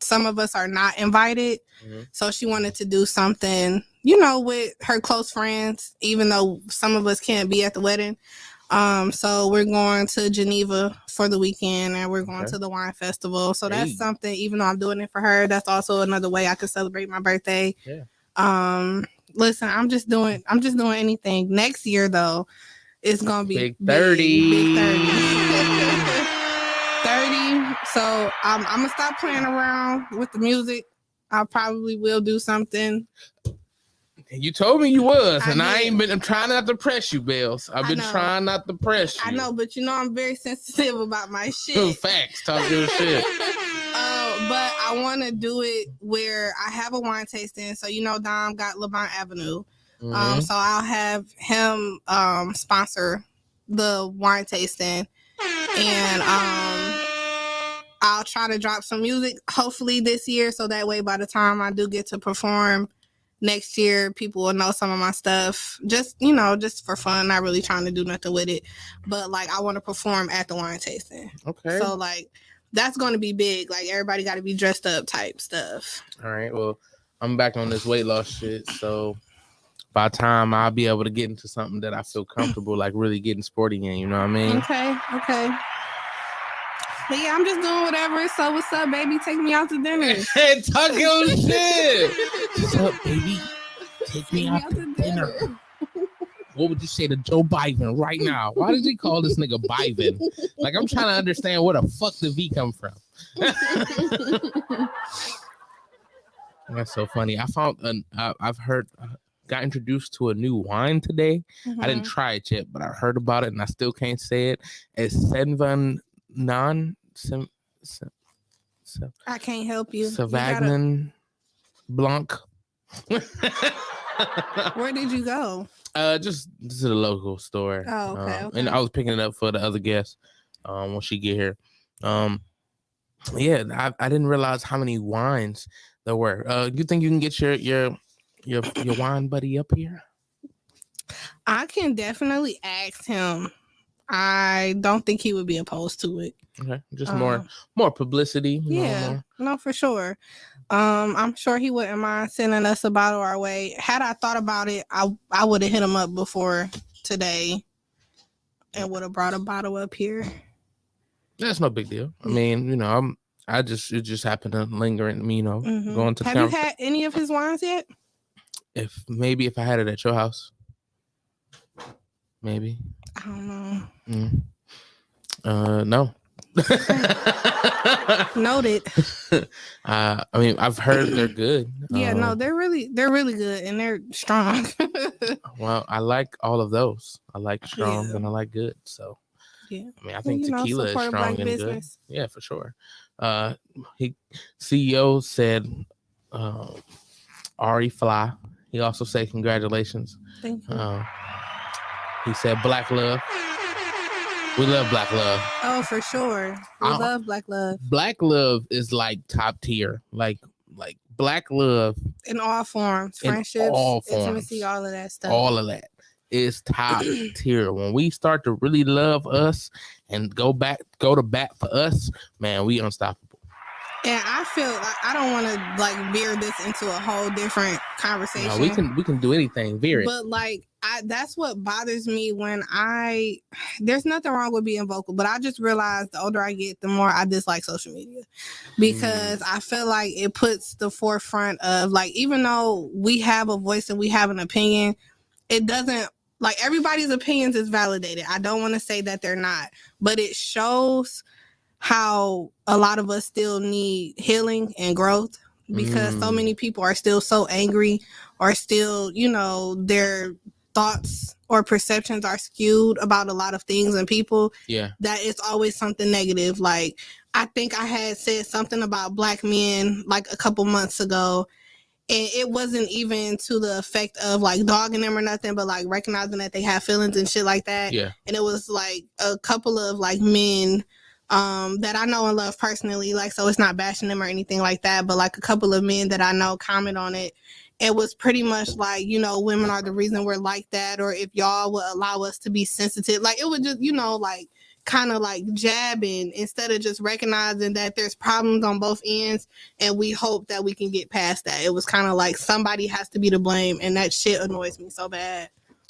some of us are not invited. Mm-hmm. So she wanted to do something, with her close friends, even though some of us can't be at the wedding. So we're going to Geneva for the weekend and we're going to the wine festival. So that's something, even though I'm doing it for her, that's also another way I could celebrate my birthday. Yeah. Listen, I'm just doing anything. Next year though, it's gonna be big 30. Big 30. 30. So I'm gonna stop playing around with the music. I probably will do something. You told me you was, and I'm trying not to press you, Bells. I've been trying not to press you. I know, but I'm very sensitive about my shit. Facts, talk good shit. But I want to do it where I have a wine tasting. So Dom got Lamont Avenue. Mm-hmm. So I'll have him sponsor the wine tasting, and I'll try to drop some music hopefully this year, so that way by the time I do get to perform next year, people will know some of my stuff. Just for fun, not really trying to do nothing with it. But like I want to perform at the wine tasting. Okay. So like that's going to be big. Like everybody got to be dressed up type stuff. All right. Well, I'm back on this weight loss shit. So by the time I'll be able to get into something that I feel comfortable, like really getting sporty in, you know what I mean? Okay. But yeah, I'm just doing whatever. So what's up, baby? Take me out to dinner. Hey, talk your shit. What's up, baby? Take me out to dinner. What would you say to Joe Biden right now? Why did he call this nigga Biden? Like, I'm trying to understand where the fuck the V come from. That's so funny. I found got introduced to a new wine today. Mm-hmm. I didn't try it yet, but I heard about it and I still can't say it. It's Sauvignon I can't help you. Sauvignon Blanc. Where did you go? Just to the local store. Oh, okay. And I was picking it up for the other guests when she get here. Yeah, I didn't realize how many wines there were. You think you can get your wine buddy up here? I can definitely ask him. I don't think he would be opposed to it. Okay, just Um, more publicity. Yeah, no, for sure. I'm sure he wouldn't mind sending us a bottle our way. Had I thought about it, I would have hit him up before today and would have brought a bottle up here. That's no big deal. I mean, it just happened to linger in me, going to the Have you had any of his wines yet? If I had it at your house, maybe. I don't know. No. Noted. I mean, I've heard they're good. Yeah, no, they're really good and they're strong. Well, I like all of those. I like strong and I like good. So yeah, I mean, I think tequila is support strong Black and business. good. Yeah, for sure. CEO said, Ari Fly. He also said congratulations. Thank you. He said Black love. We love Black love. Oh, for sure. We love Black love. Black love is like top tier. Like Black love in all forms, friendships, intimacy, all of that stuff. All of that is top tier. When we start to really love us and go to bat for us, man, we unstoppable. And I feel like I don't want to like veer this into a whole different conversation. No, we can do anything, veer it. But like that's what bothers me when there's nothing wrong with being vocal, but I just realized the older I get, the more I dislike social media because I feel like it puts the forefront of like, even though we have a voice and we have an opinion, it doesn't like everybody's opinions is validated. I don't want to say that they're not, but it shows how a lot of us still need healing and growth because so many people are still so angry or still, their thoughts or perceptions are skewed about a lot of things and people. Yeah. That it's always something negative. Like, I think I had said something about Black men like a couple months ago, and it wasn't even to the effect of like dogging them or nothing, but like recognizing that they have feelings and shit like that. Yeah. And it was like a couple of like men that I know and love personally, like, so it's not bashing them or anything like that, but like a couple of men that I know comment on it. It was pretty much like, women are the reason we're like that, or if y'all would allow us to be sensitive. Like, it would just, like kind of like jabbing instead of just recognizing that there's problems on both ends and we hope that we can get past that. It was kind of like somebody has to be to blame, and that shit annoys me so bad.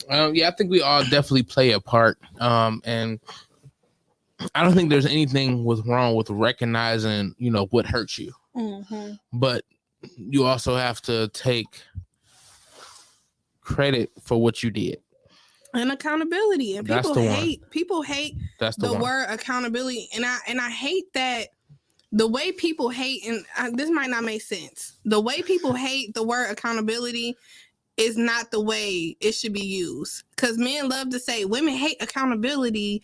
Yeah, I think we all definitely play a part. And I don't think there's anything wrong with recognizing, what hurts you. Mm-hmm. But you also have to take credit for what you did. And accountability. And people hate the word accountability. And I hate that the way people hate, and this might not make sense. The way people hate the word accountability is not the way it should be used. Because men love to say women hate accountability.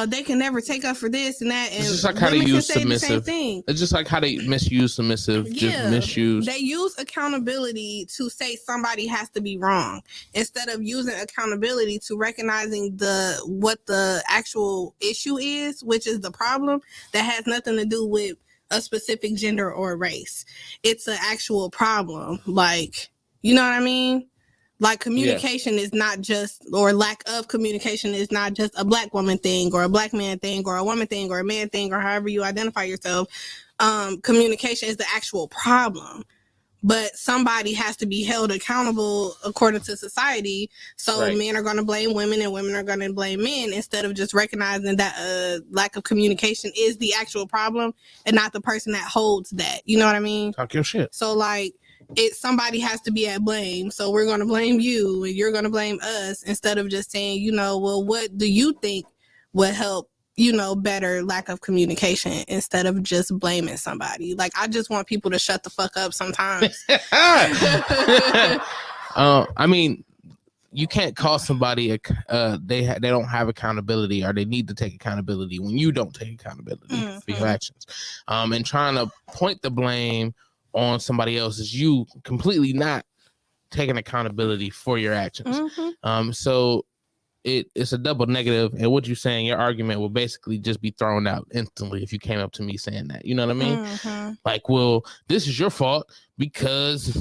They can never take up for this and that. And it's just like how they use submissive. It's just like how they misuse submissive. Yeah, just misuse. They use accountability to say somebody has to be wrong instead of using accountability to recognizing what the actual issue is, which is the problem that has nothing to do with a specific gender or race. It's an actual problem. Like, you know what I mean? Like, communication is not just, or lack of communication is not just a Black woman thing or a Black man thing or a woman thing or a man thing or however you identify yourself. Communication is the actual problem. But somebody has to be held accountable according to society. So men are going to blame women and women are going to blame men instead of just recognizing that lack of communication is the actual problem and not the person that holds that. You know what I mean? Talk your shit. So, like, somebody has to be at blame, so we're going to blame you and you're going to blame us instead of just saying, well, what do you think would help, better lack of communication instead of just blaming somebody. Like, I just want people to shut the fuck up sometimes. I mean, you can't call somebody they don't have accountability or they need to take accountability when you don't take accountability for your actions. And trying to point the blame on somebody else is you completely not taking accountability for your actions. So it's a double negative, and what you're saying, your argument will basically just be thrown out instantly if you came up to me saying that. You know what I mean? Mm-hmm. Like, well, this is your fault because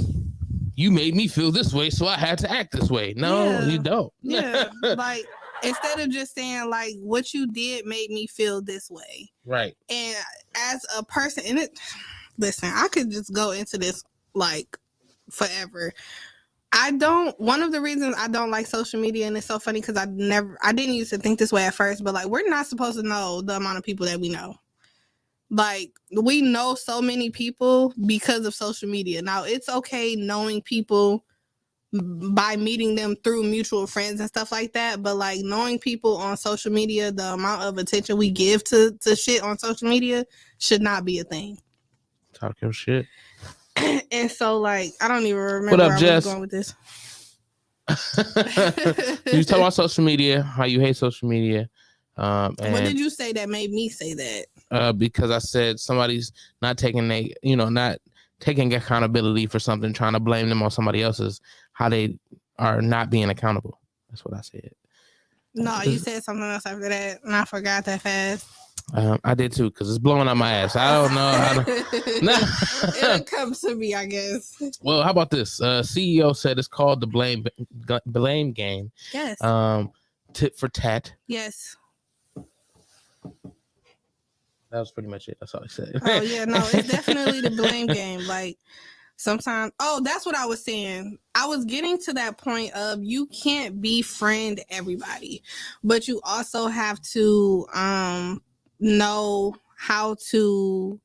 you made me feel this way, so I had to act this way. No, Yeah. you don't. Yeah, like instead of just saying like what you did made me feel this way, Right. and as a person, and it, listen, I could just go into this like forever. One of the reasons I don't like social media, and it's so funny because I didn't used to think this way at first, but like we're not supposed to know the amount of people that we know. Like we know so many people because of social media. Now it's okay knowing people by meeting them through mutual friends and stuff like that, but like knowing people on social media, the amount of attention we give to shit on social media should not be a thing. Talk your shit. And so like I don't even remember What up, where I Jess? was going with this. You talk about social media, how you hate social media. And what did you say that made me say that? Because I said somebody's not taking accountability for something, trying to blame them on somebody else's, how they are not being accountable. That's what I said. No, you said something else after that, and I forgot that fast. I did too, because it's blowing out my ass. I don't know how to... It'll come to me, I guess. Well, how about this? CEO said it's called the blame game. Yes. Tit for tat. Yes. That was pretty much it. That's all he said. Oh yeah, no, it's definitely the blame game. Like sometimes, that's what I was saying. I was getting to that point of you can't befriend everybody, but you also have to know how to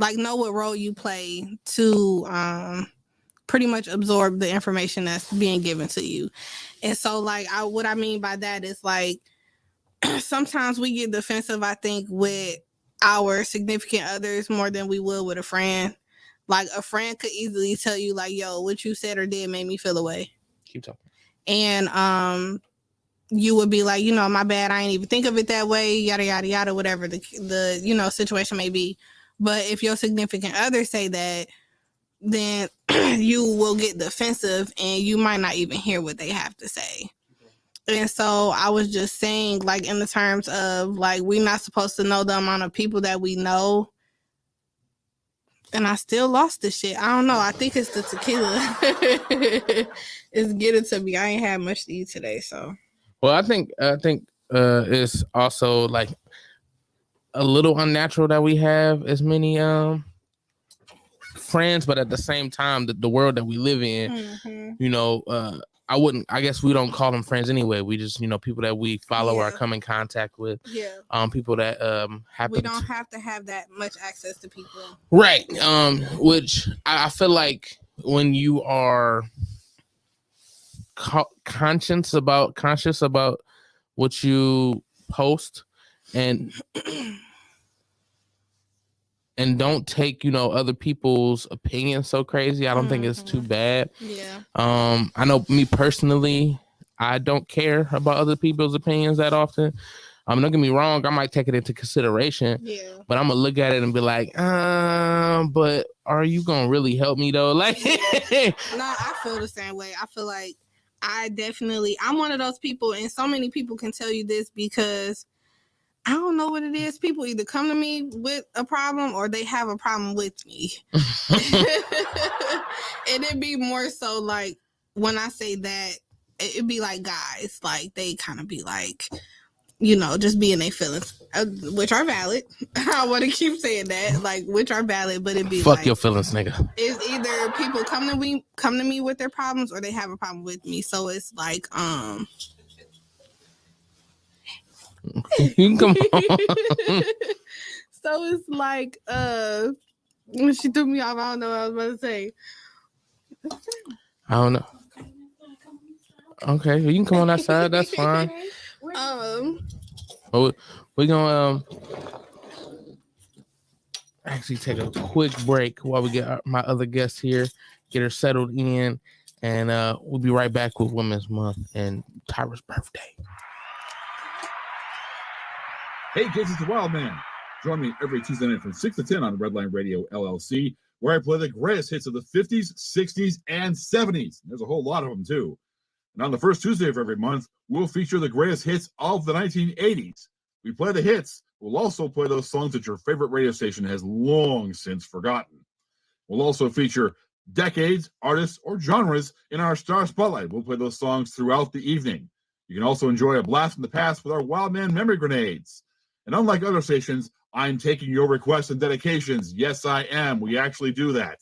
know what role you play to pretty much absorb the information that's being given to you. And so like what I mean by that is like sometimes we get defensive, I think, with our significant others more than we would with a friend. Like a friend could easily tell you like, yo, what you said or did made me feel away. Keep talking. And you would be like, my bad, I ain't even think of it that way, yada yada yada, whatever the situation may be. But if your significant other say that, then you will get defensive and you might not even hear what they have to say. And so I was just saying, like, in the terms of, like, we're not supposed to know the amount of people that we know. And I still lost this shit. I don't know. I think it's the tequila. It's getting to me. I ain't had much to eat today, so. Well, I think it's also, like, a little unnatural that we have as many friends, but at the same time, the world that we live in, I guess we don't call them friends anyway. We just, people that we follow or come in contact with. Yeah. People that happen. We don't have to have that much access to people. Right. Which I feel like when you are conscious about what you post and don't take, other people's opinions so crazy, I don't think it's too bad. Yeah. I know me personally, I don't care about other people's opinions that often. Don't get me wrong, I might take it into consideration. Yeah. But I'm gonna look at it and be like, but are you gonna really help me though? Like, no, I feel the same way. I feel like I'm one of those people, and so many people can tell you this because I don't know what it is. People either come to me with a problem or they have a problem with me. And it'd be more so like when I say that, it'd be like guys, like they kind of be like, just being their feelings, which are valid. I want to keep saying that, like, which are valid, but it'd be fuck like, your feelings, nigga. It's either people come to me with their problems or they have a problem with me. So it's like, you can come on. So it's like, when she threw me off, I don't know what I was about to say. I don't know. Okay, you can come on that side. That's fine. We're gonna actually take a quick break while we get my other guest here, get her settled in, and we'll be right back with Women's Month and Tyra's birthday. Hey kids, it's the Wild Man. Join me every Tuesday night from 6 to 10 on Redline Radio LLC, where I play the greatest hits of the 50s, 60s, and 70s. There's a whole lot of them too. And on the first Tuesday of every month, we'll feature the greatest hits of the 1980s. We play the hits. We'll also play those songs that your favorite radio station has long since forgotten. We'll also feature decades, artists, or genres in our Star Spotlight. We'll play those songs throughout the evening. You can also enjoy a blast from the past with our Wildman Memory Grenades. And unlike other stations, I'm taking your requests and dedications. Yes, I am. We actually do that.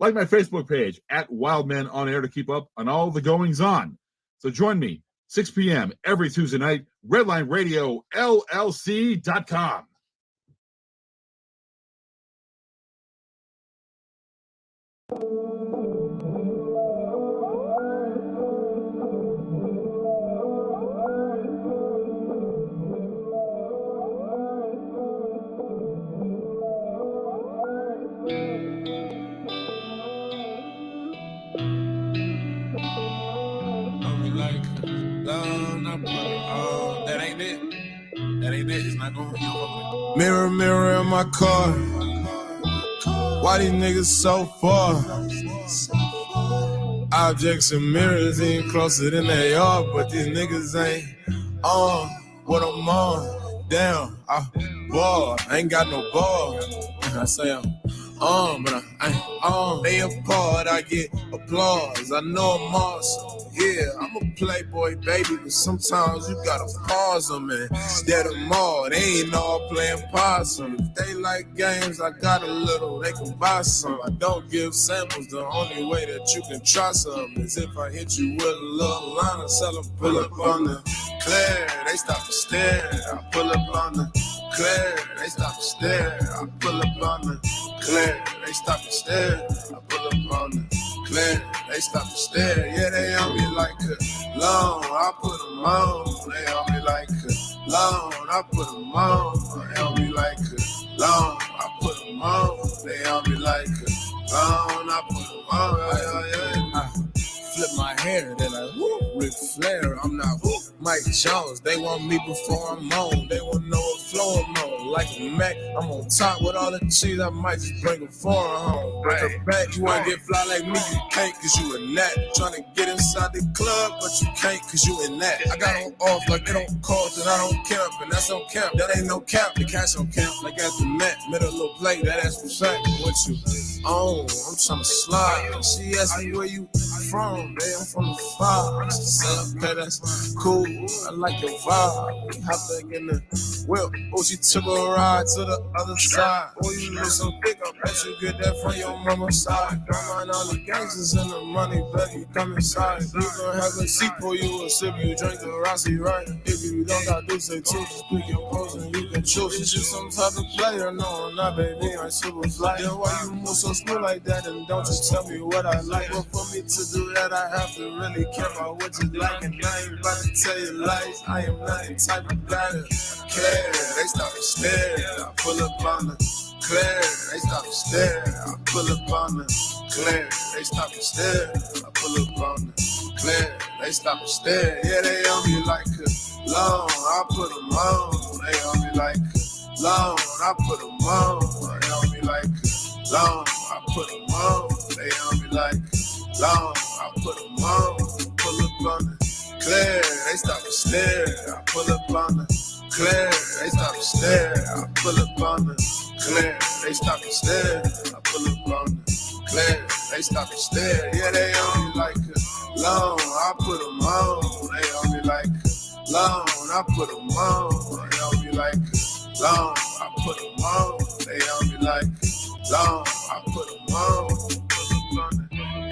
Like my Facebook page, @Wildman On Air, to keep up on all the goings-on. So join me, 6 p.m. every Tuesday night, RedlineRadioLLC.com. That ain't it. That ain't it. It's not going to. Mirror, mirror in my car. Why these niggas so far? Objects and mirrors ain't closer than they are, but these niggas ain't on what I'm on. Damn, I ball. I ain't got no ball. I say I'm on, but I ain't on. They applaud, I get applause. I know I'm awesome. Yeah, I'm a playboy, baby, but sometimes you gotta pause them and dead them all. They ain't all playing possum. If they like games, I got a little, they can buy some. I don't give samples. The only way that you can try some is if I hit you with a little line and sell them, pull up on the clear. They stop to stare. I pull up on the clear. They stop to stare. I pull up on the clear. They stop to stare. I pull up on the clear. They stop to stare. Yeah, they on me like a loan. I put them on. They on me like a loan. I put them on. They on me like a loan. I put them on. They on me like a loan. I put them on. I flip my hair. They like, whoop, Ric Flair. I'm not whoop, Mike Jones. They want me before I'm on. They want to know what flow I'm on. Like a Mac, I'm on top with all the cheese. I might just bring a foreign home. Bring her back. You want to get fly like me? You can't, cause you a gnat. Trying to get inside the club, but you can't, cause you in that. I got on off like it don't cost, and I don't camp, and that's on camp. That ain't no cap. The cash on camp, like at the mat. Middle of play, that ass was fat. What you on? I'm trying to slide. She asked me where you from. They I'm from the fire. I said, okay, that's cool. I like your vibe. We hop back in the whip. Oh, she took a ride to the other side. Oh, you look so thick, I bet you get that from your mama's side. Don't mind all the gangsters and the money, bet you come inside. You gon' have a seat for you, a sip, you drink the Rossi, right? If you don't got to say two, just pick your pose and you can choose. Is you some type of player? No, I'm not, baby, I'm super fly. Then why you move so smooth like that? And don't just tell me what I like. But for me to do that, I have to really care about what you like. And I ain't about to tell you lies. I am not the type of guy to care. They stop and stare. I pull up on the clear. They stop and stare. I pull up on the clear. They stop and stare. I pull up on the clear. They stop and stare. Yeah, they on me like a loan. I put them on. They on me like a loan. I put them on. They on me like a loan. I put them on. They on me like a loan. I put them on. Pull up on the clear. They stop and stare. I pull up on the clear. They stop and stare. I pull up on the clear. They stop and stare. I pull up on the clear. They stop and stare. Yeah, they on me like a loan. I put them on. They on me like a loan. I put them on. They on me like a loan. I put them on. They on me like a loan. I put them on. Pull up on the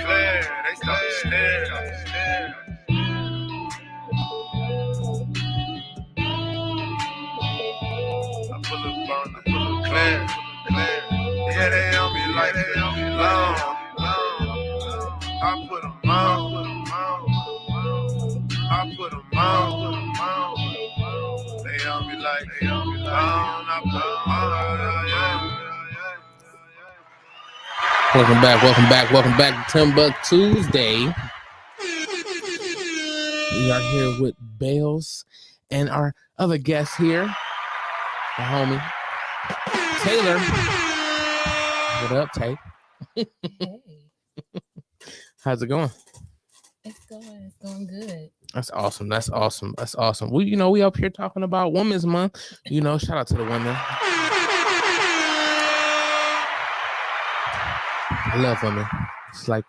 clear. They stop and stare. I pull up on the clear. Yeah, they on me like a loan. I put them on. I put them on. They on me like they on me loan. I put them on. Welcome back to TimbukTuesday. We are here with Bales and our other guest here, the homie Taylor. What up, Tay? Hey. How's it going? It's going good. That's awesome. That's awesome. That's awesome. We up here talking about Women's Month. Shout out to the women. I love women. It's like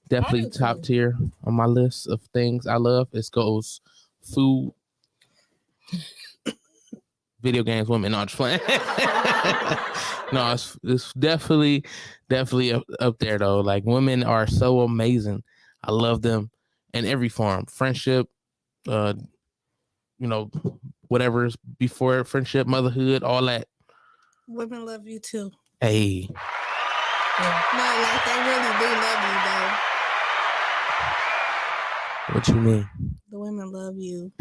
definitely top tier on my list of things I love. It goes food, video games, women. No, I'm just playing. No, it's definitely up there though. Like women are so amazing. I love them in every form. Friendship, whatever's before friendship, motherhood, all that. Women love you too. Hey. No, like they really do love you though. What you mean? The women love you.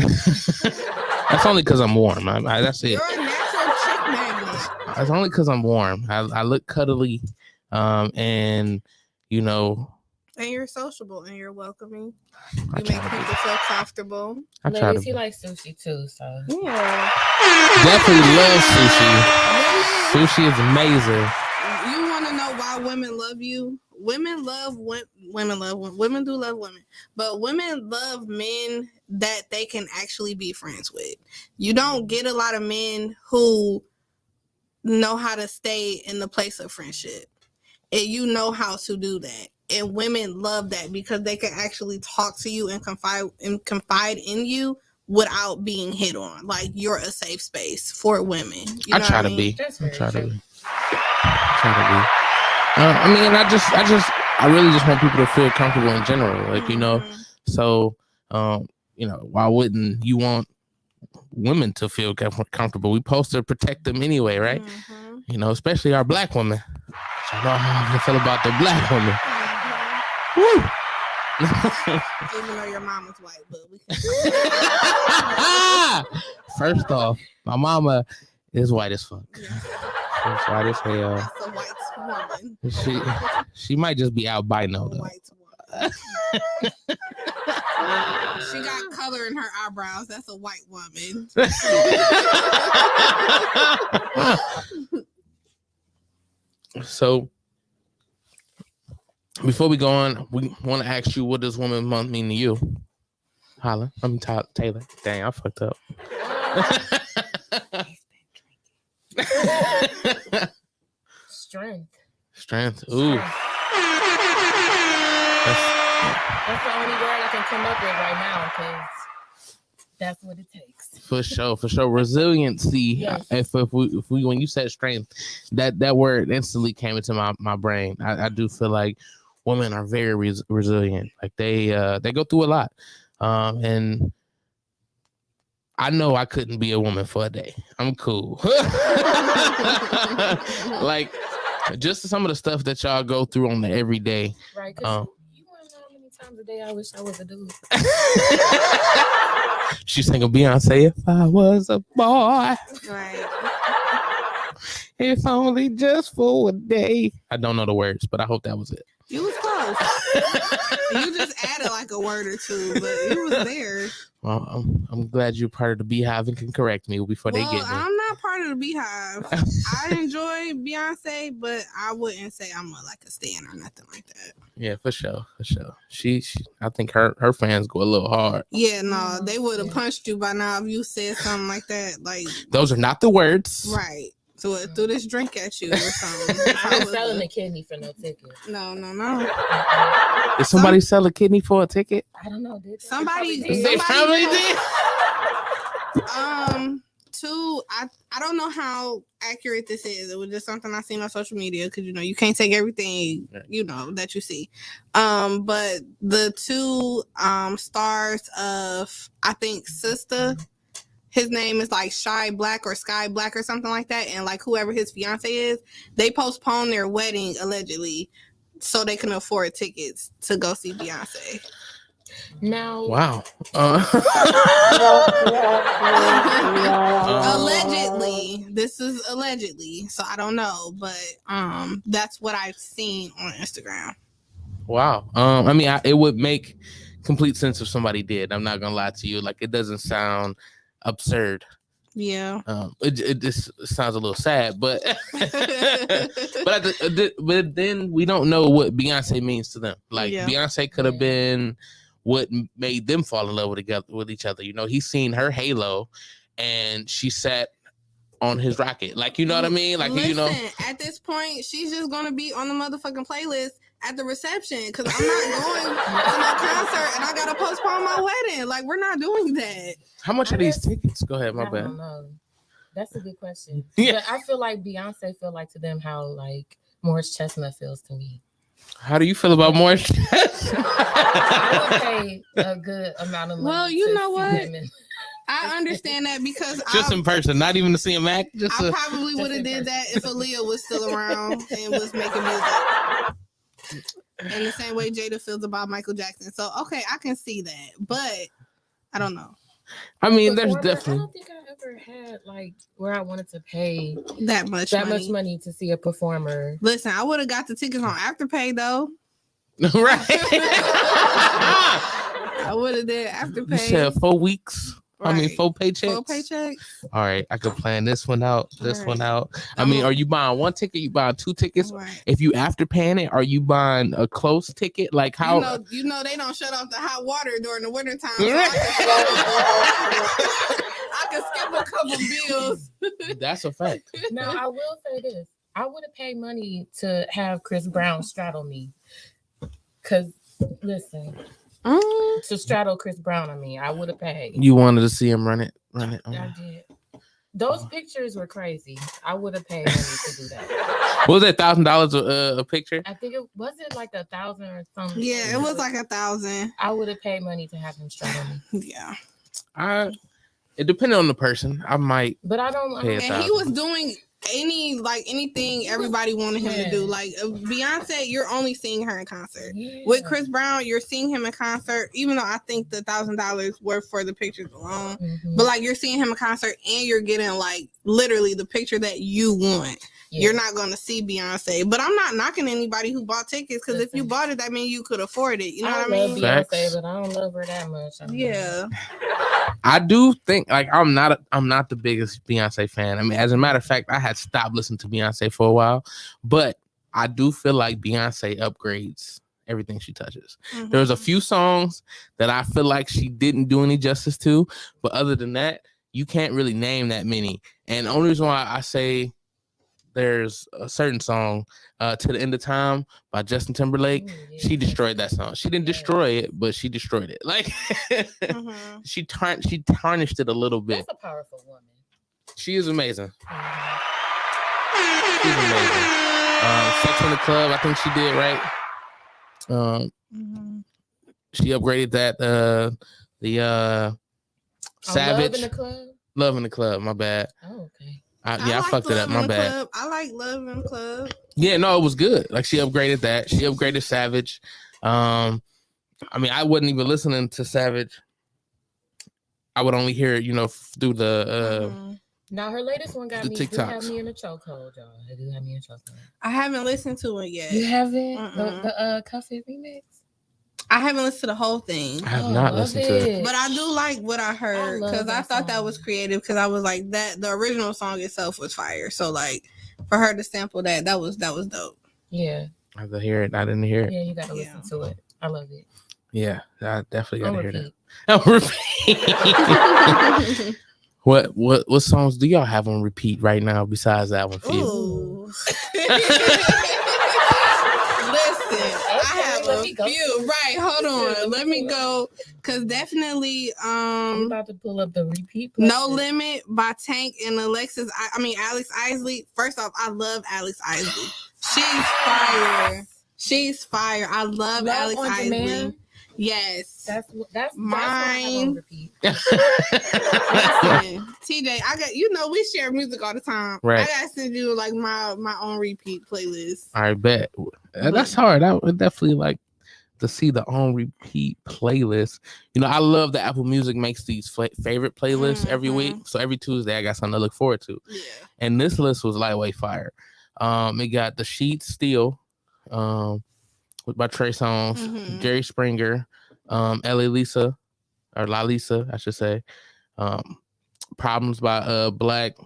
That's only because I'm warm. That's it. You're a natural chick magnet. That's only because I'm warm. I look cuddly, and And you're sociable and you're welcoming. You make people feel comfortable. Ladies, he likes sushi too, so yeah. Definitely love sushi. Sushi is amazing. You want to know why women love you? Women love women do love women, but women love men that they can actually be friends with. You don't get a lot of men who know how to stay in the place of friendship, and you know how to do that. And women love that because they can actually talk to you and confide in you without being hit on. Like you're a safe space for women. You know I try to be. I really just want people to feel comfortable in general. Like, so, why wouldn't you want women to feel comfortable? We're supposed to protect them anyway, right? Mm-hmm. Especially our black women. I know how I feel about the black women. Even though your mama's white, but we can. First off, my mama is white as fuck. Yeah. She's white as hell. That's a white woman. She might just be albino though. White woman. She got color in her eyebrows. That's a white woman. So, before we go on, we want to ask you, what does Women's Month mean to you? Holla. Taylor. Dang, I fucked up. Strength. Ooh. That's the only word I can come up with right now because that's what it takes. For sure. Resiliency. Yes. If we when you said strength, that word instantly came into my brain. I do feel like women are very resilient. Like they go through a lot, and I know I couldn't be a woman for a day. I'm cool. Like just some of the stuff that y'all go through on the everyday. Right. You want to know how many times a day I wish I was a dude. She's singing Beyonce, if I was a boy. Right. If only just for a day. I don't know the words, but I hope that was it. You was close. You just added like a word or two, but you was there. Well, I'm glad you're part of the Beehive and can correct me before they get me. I'm not part of the Beehive. I enjoy Beyonce, but I wouldn't say I'm like a stan or nothing like that. Yeah, for sure. She I think her fans go a little hard. Yeah, no, they would have punched you by now if you said something like that. Like those are not the words. Right. So it threw this drink at you or something. I'm selling a kidney for no ticket. No. Did somebody sell a kidney for a ticket? I don't know. Did somebody did. They probably did. Two, I don't know how accurate this is. It was just something I seen on social media because you can't take everything that you see. But the two stars of I think Sister. His name is like Shy Black or Sky Black or something like that. And like whoever his fiance is, they postponed their wedding allegedly so they can afford tickets to go see Beyonce. Now, wow. Allegedly. This is allegedly. So I don't know. But that's what I've seen on Instagram. Wow. I mean, it would make complete sense if somebody did. I'm not going to lie to you. Like, it doesn't sound absurd. Yeah. It just sounds a little sad, but but then we don't know what Beyonce means to them. Like Beyonce could have been what made them fall in love with each other. You know, he's seen her halo, and she sat on his rocket. Like, you know what I mean? Like, listen, you know, at this point, she's just gonna be on the motherfucking playlist at the reception because I'm not going to no concert and I gotta postpone my wedding. Like, we're not doing that. how much are these tickets? Go ahead, my I bad. don't know. That's a good question. Yeah. But I feel like Beyonce feel like to them how like Morris Chestnut feels to me. How do you feel about Morris? I would pay a good amount of money. Well, you to know see what? him in- I understand that because Just in person, not even to see him act. Just I probably would have did that if Aaliyah was still around and was making music. In the same way Jada feels about Michael Jackson. So, okay, I can see that. But I don't know. I mean, there's performer, I definitely. don't think I ever had like where I wanted to pay That much money to see a performer. Listen, I would have got the tickets on Afterpay, though. Right. I would have did Afterpay. You said 4 weeks. I mean, Right. 4 paychecks. 4 paychecks. All right, I could plan this one out, this All one right. out. I mean, are you buying one ticket? You buying 2 tickets? Right. If you after paying it, are you buying a close ticket? Like how? You know they don't shut off the hot water during the wintertime. So Right. I can skip a couple bills. That's a fact. Now I will say this: I would have paid money to have Chris Brown straddle me. Cause listen, to straddle Chris Brown, I would have paid. You wanted to see him run it. I did. Those pictures were crazy. I would have paid money to do that. What was that, $1,000 a picture? I think it was like 1,000 or something. Yeah, it was like 1,000. I would have paid money to have him straddle me. Yeah. It depended on the person. I might. But I don't. Pay And he was doing anything everybody wanted him to do. Like Beyonce, you're only seeing her in concert. Yeah. With Chris Brown, you're seeing him in concert, even though I think the $1,000 worth for the pictures alone. Mhm. But like you're seeing him in concert and you're getting like literally the picture that you want. Yeah. You're not going to see Beyonce. But I'm not knocking anybody who bought tickets because if you bought it, that means you could afford it. You know what I mean? Beyonce, but I don't love her that much. Yeah. I do think like I'm not the biggest Beyonce fan. I mean, as a matter of fact, I had stopped listening to Beyonce for a while, but I do feel like Beyonce upgrades everything she touches. Mm-hmm. There's a few songs that I feel like she didn't do any justice to, but other than that, you can't really name that many. And the only reason why I say there's a certain song, To the End of Time by Justin Timberlake. She destroyed that song. She didn't destroy it, but she destroyed it. Like she tarnished it a little bit. That's a powerful woman. She is amazing. She's amazing. Sex in the Club, I think she did right. She upgraded that the Savage. Love in the Club. Love in the Club, my bad. Oh, okay. I fucked it up. My bad. I like Love in the Club. Yeah, no, it was good. Like she upgraded that. She upgraded Savage. I mean, I wasn't even listening to Savage. I would only hear it, through the Now her latest one got the me. Do TikToks. have me in a chokehold, y'all. It do have me in a chokehold. I haven't listened to it yet. You haven't the Cuff It remix? I haven't listened to the whole thing. I have not listened to it. But I do like what I heard because I thought that was creative because I was like that the original song itself was fire. So like for her to sample that was dope. Yeah. I have to hear it. I didn't hear it. Yeah, you gotta listen to it. I love it. Yeah, I definitely gotta hear that. On repeat. What songs do y'all have on repeat right now besides that one for you? Ooh. Listen, I have a few. Right, hold on. Let me go. Cause definitely I'm about to pull up the repeat. No Limit by Tank and Alex Isley. First off, I love Alex Isley. She's fire. She's fire. I love Alex Isley. Demand. Yes. That's mine. Repeat. Listen, TJ, I got we share music all the time. Right. I gotta send you like my own repeat playlist. I bet. That's hard. I would definitely like to see the on repeat playlist. I love that Apple Music makes these favorite playlists every week. So every Tuesday I got something to look forward to. Yeah. And this list was lightweight fire. It got The Sheets Still, by Trey Songz, Jerry Springer, La Lisa, I should say. Problems by Black,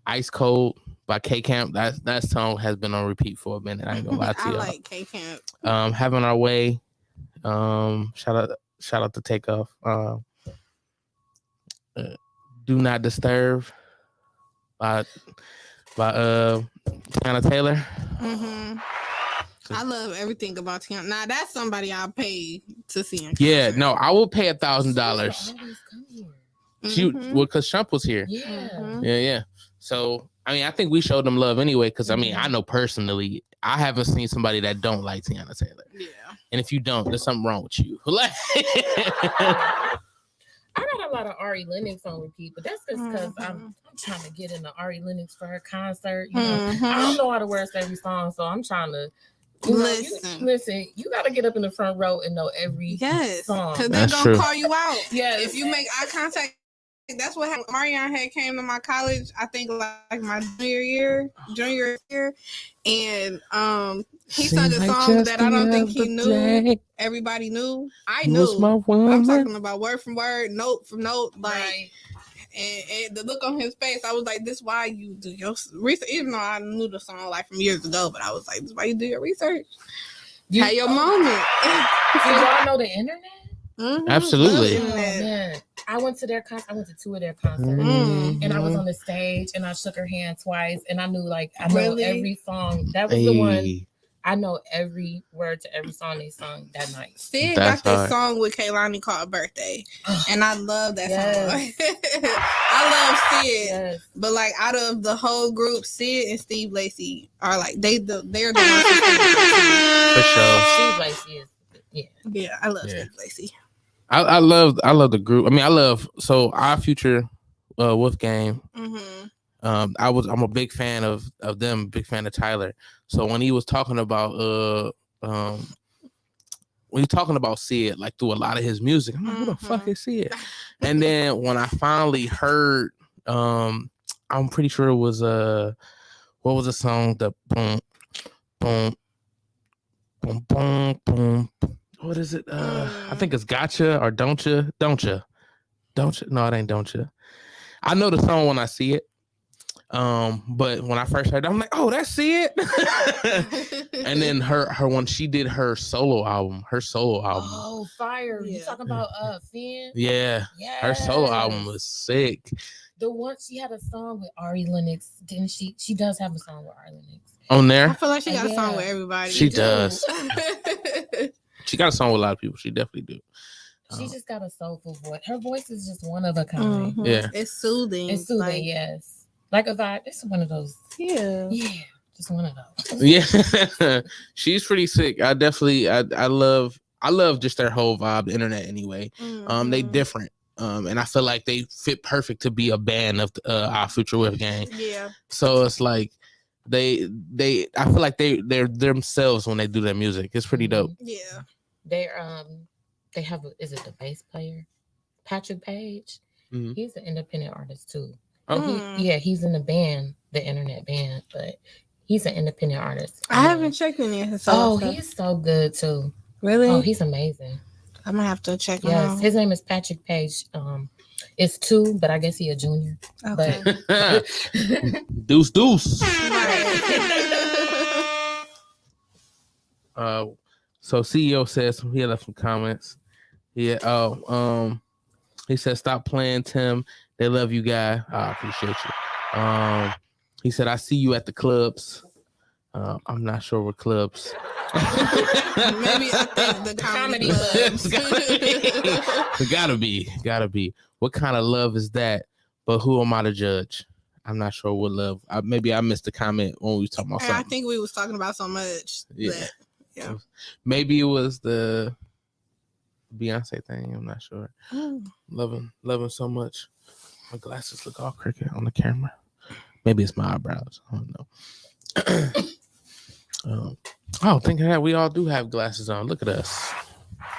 Ice Cold by K Camp. That song has been on repeat for a minute. I ain't gonna lie to you. I like K Camp. Having Our Way Shout out to Takeoff. Do Not Disturb by Tiana Taylor. Mm-hmm. I love everything about Tiana. Now that's somebody I'll pay to see in concert. Yeah, no, I will pay $1,000. She because Trump was here. Yeah. Yeah. So I mean, I think we showed them love anyway. Because I mean, I know personally, I haven't seen somebody that don't like Tiana Taylor. Yeah. And if you don't, there's something wrong with you. Like, I got a lot of Ari Lennox on repeat, but that's just because I'm trying to get into Ari Lennox for her concert. You know, I don't know all the words to every song, so I'm trying to. Listen, you got to get up in the front row and know every song. Because they're going to call you out. Yeah, if you make eye contact. That's what happened. Marion had came to my college, I think like my junior year, and he sung a song that I don't think he knew. Everybody knew. I knew. I'm talking about word from word, note from note, like. And the look on his face, I was like, "This why you do your research." Even though I knew the song like from years ago, but I was like, "This why you do your research." You had your moment. Did y'all know the internet? Absolutely. Oh, man. I went to their concert. I went to 2 of their concerts, and I was on the stage, and I shook her hand twice, and I knew I know every song. That was the one. I know every word to every song they sung that night. Sid got this song with Kehlani called "Birthday," and I love that song. I love Sid, but like out of the whole group, Sid and Steve Lacy are like they're the ones. For sure, Steve Lacy is yeah. I love Steve Lacy. I love the group. I mean, our future Wolfgang. I'm a big fan of them, big fan of Tyler. So when he was talking about Sid, like through a lot of his music, I'm like, who the fuck is Sid? And then when I finally heard, I'm pretty sure it was what was the song? The boom, boom, boom, boom, boom. What is it? I think it's Gotcha or Don't Ya. No, it ain't Don't Ya. I know the song when I see it. But when I first heard it, I'm like, oh, that's it. And then her when she did her solo album. Oh, fire. You talking about Finn? Yeah. Her solo album was sick. The one she had a song with Ari Lennox, didn't she? She does have a song with Ari Lennox. On there? I feel like she got a song with everybody. She does. She got a song with a lot of people. She definitely do. She just got a soulful voice. Her voice is just one of a kind. Yeah. It's soothing. Yes. Like a vibe. It's one of those. Yeah. Just one of those. Yeah. She's pretty sick. I love just their whole vibe, the internet anyway. They different. And I feel like they fit perfect to be a band of our Future Wolf gang. Yeah. So it's like I feel like they're themselves when they do their music. It's pretty dope. Yeah. They have is it the bass player? Patrick Page? He's an independent artist too. He's in the band, the internet band, but he's an independent artist. I haven't checked any of his songs. He's so good too. Really? Oh, he's amazing. I'm gonna have to check him out. His name is Patrick Page. It's 2, but I guess he a junior. Okay. But deuce. So CEO says he left some comments. He said, "Stop playing, Tim. They love you, guy. I appreciate you." He said, "I see you at the clubs." I'm not sure what clubs. Maybe I think the comedy clubs. Gotta be. What kind of love is that? But who am I to judge? I'm not sure what love. Maybe I missed the comment when we was talking about something. I think we was talking about so much. Yeah. Yeah. Maybe it was the Beyonce thing. I'm not sure. Loving so much. My glasses look all crooked on the camera. Maybe it's my eyebrows. I don't know. Thinking that we all do have glasses on. Look at us.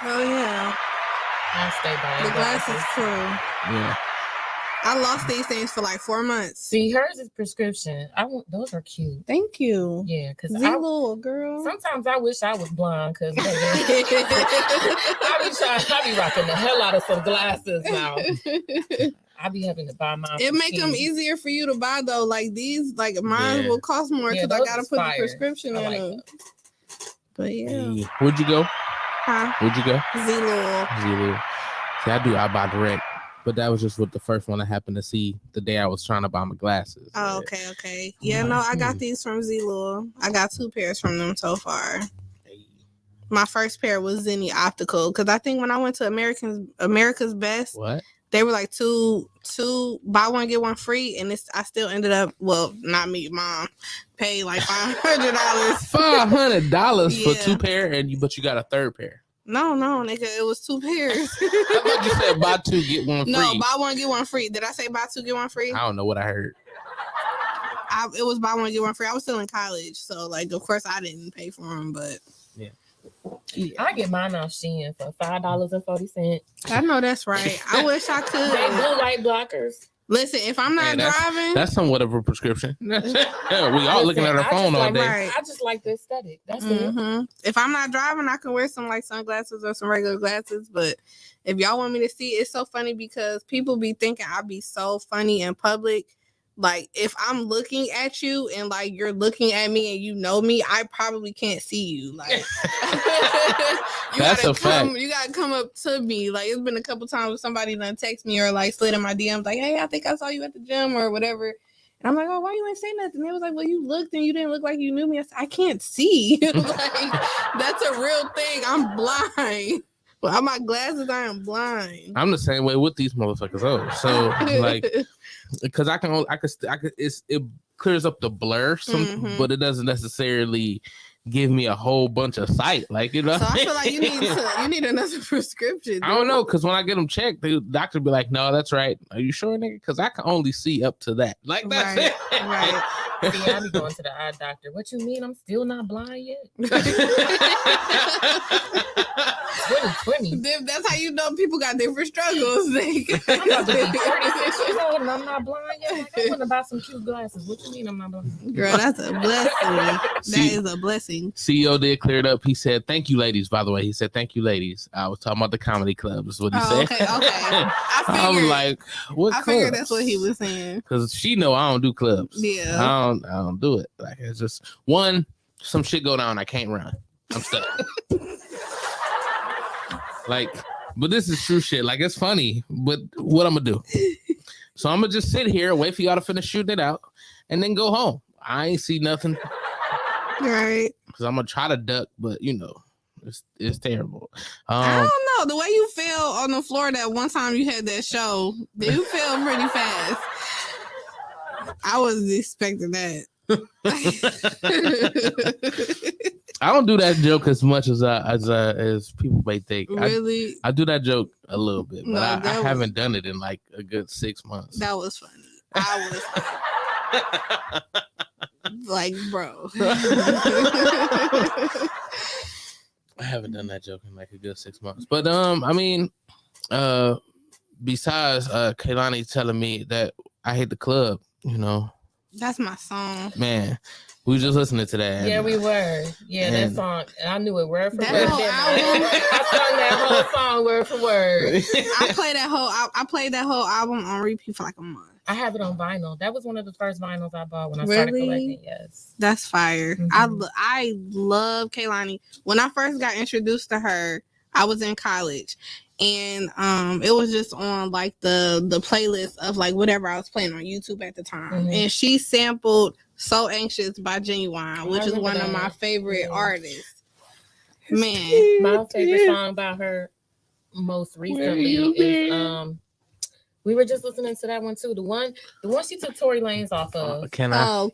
Oh yeah. I stay by the glasses too. Yeah. I lost these things for like 4 months. See, hers is prescription. Those are cute. Thank you. Yeah, because little girl. Sometimes I wish I was blind because I be rocking the hell out of some glasses now. I be having to buy mine. It make them easier for you to buy though. Like these, like mine will cost more because I gotta put the prescription in them. But yeah. Where'd you go? Huh? Where'd you go? Z-Lul. Z-Lul. See, I buy direct, but that was just what the first one I happened to see the day I was trying to buy my glasses. Oh, okay. Yeah, no, I got these from Z-Lul. I got 2 pairs from them so far. My first pair was Zenni Optical because I think when I went to America's Best, they were like two buy one get one free, and I still ended up, well, not me, mom paid like $500. $500 for 2 pair, but you got a third pair. No, nigga, it was 2 pairs. I thought you said buy 2 get 1 free. No, buy 1 get 1 free. Did I say buy 2 get 1 free? I don't know what I heard. It was buy 1 get 1 free. I was still in college, so like of course I didn't pay for them, but yeah. I get mine off Shein for $5.40. I know that's right. I wish I could. They blue light blockers. Listen, if I'm not driving, that's somewhat of a prescription. We all looking at our phone all day. I just like the aesthetic. That's it. If I'm not driving, I can wear some like sunglasses or some regular glasses. But if y'all want me to see, it's so funny because people be thinking I be so funny in public. Like if I'm looking at you and like you're looking at me and you know me, I probably can't see you. Like that's a fact. You gotta come up to me. Like it's been a couple times where somebody done text me or like slid in my DMs like, hey, I think I saw you at the gym or whatever. And I'm like, oh, why you ain't say nothing? They was like, well, you looked and you didn't look like you knew me. I said, I can't see. Like that's a real thing. I'm blind. Without my glasses, I am blind. I'm the same way with these motherfuckers. Oh, so like, because I can, it clears up the blur, but it doesn't necessarily give me a whole bunch of sight. Like, you know. So I feel like you need another prescription. Dude. I don't know, because when I get them checked, the doctor be like, no, that's right. Are you sure, nigga? Because I can only see up to that. Like, that's it. Right. See, I be going to the eye doctor. What you mean? I'm still not blind yet? 2020. That's how you know people got different struggles. I'm about to be 36 years old and I'm not blind yet. Like, I want to buy some cute glasses. What you mean I'm not blind? Girl, that's a blessing. That is a blessing. CEO did clear it up. He said, thank you, ladies, by the way. He said, thank you, ladies. I was talking about the comedy club is what he said. Okay. I'm like, what I figured that's what he was saying. Because she know I don't do clubs. Yeah. I don't do it. Like, it's just, some shit go down, I can't run. I'm stuck. Like, but this is true shit. Like, it's funny, but what I'm gonna do? So I'm gonna just sit here, wait for y'all to finish shooting it out, and then go home. I ain't see nothing. Right. Because I'm gonna try to duck, but you know, it's terrible. I don't know. The way you fell on the floor that one time you had that show, you fell pretty fast. I wasn't expecting that. I don't do that joke as much as people may think. Really? I do that joke a little bit, but No, I haven't done it in like a good 6 months. That was funny. I was like, bro. I haven't done that joke in like a good 6 months. But I mean, besides Kaylani telling me that I hate the club, you know. That's my song. Man, we were just listening to that. Yeah, we were. Yeah, that song. I knew it word for word. Whole album, I sung that whole song word for word. I played that whole album on repeat for like a month. I have it on vinyl. That was one of the first vinyls I bought when I started collecting. Yes. That's fire. Mm-hmm. I love Kaylani. When I first got introduced to her, I was in college. And it was just on like the playlist of like whatever I was playing on YouTube at the time. Mm-hmm. And she sampled So Anxious by Genuine, which is one of my favorite artists. Man. My favorite song by her most recently is we were just listening to that one too. The one she took Tory Lanez off of. Can I?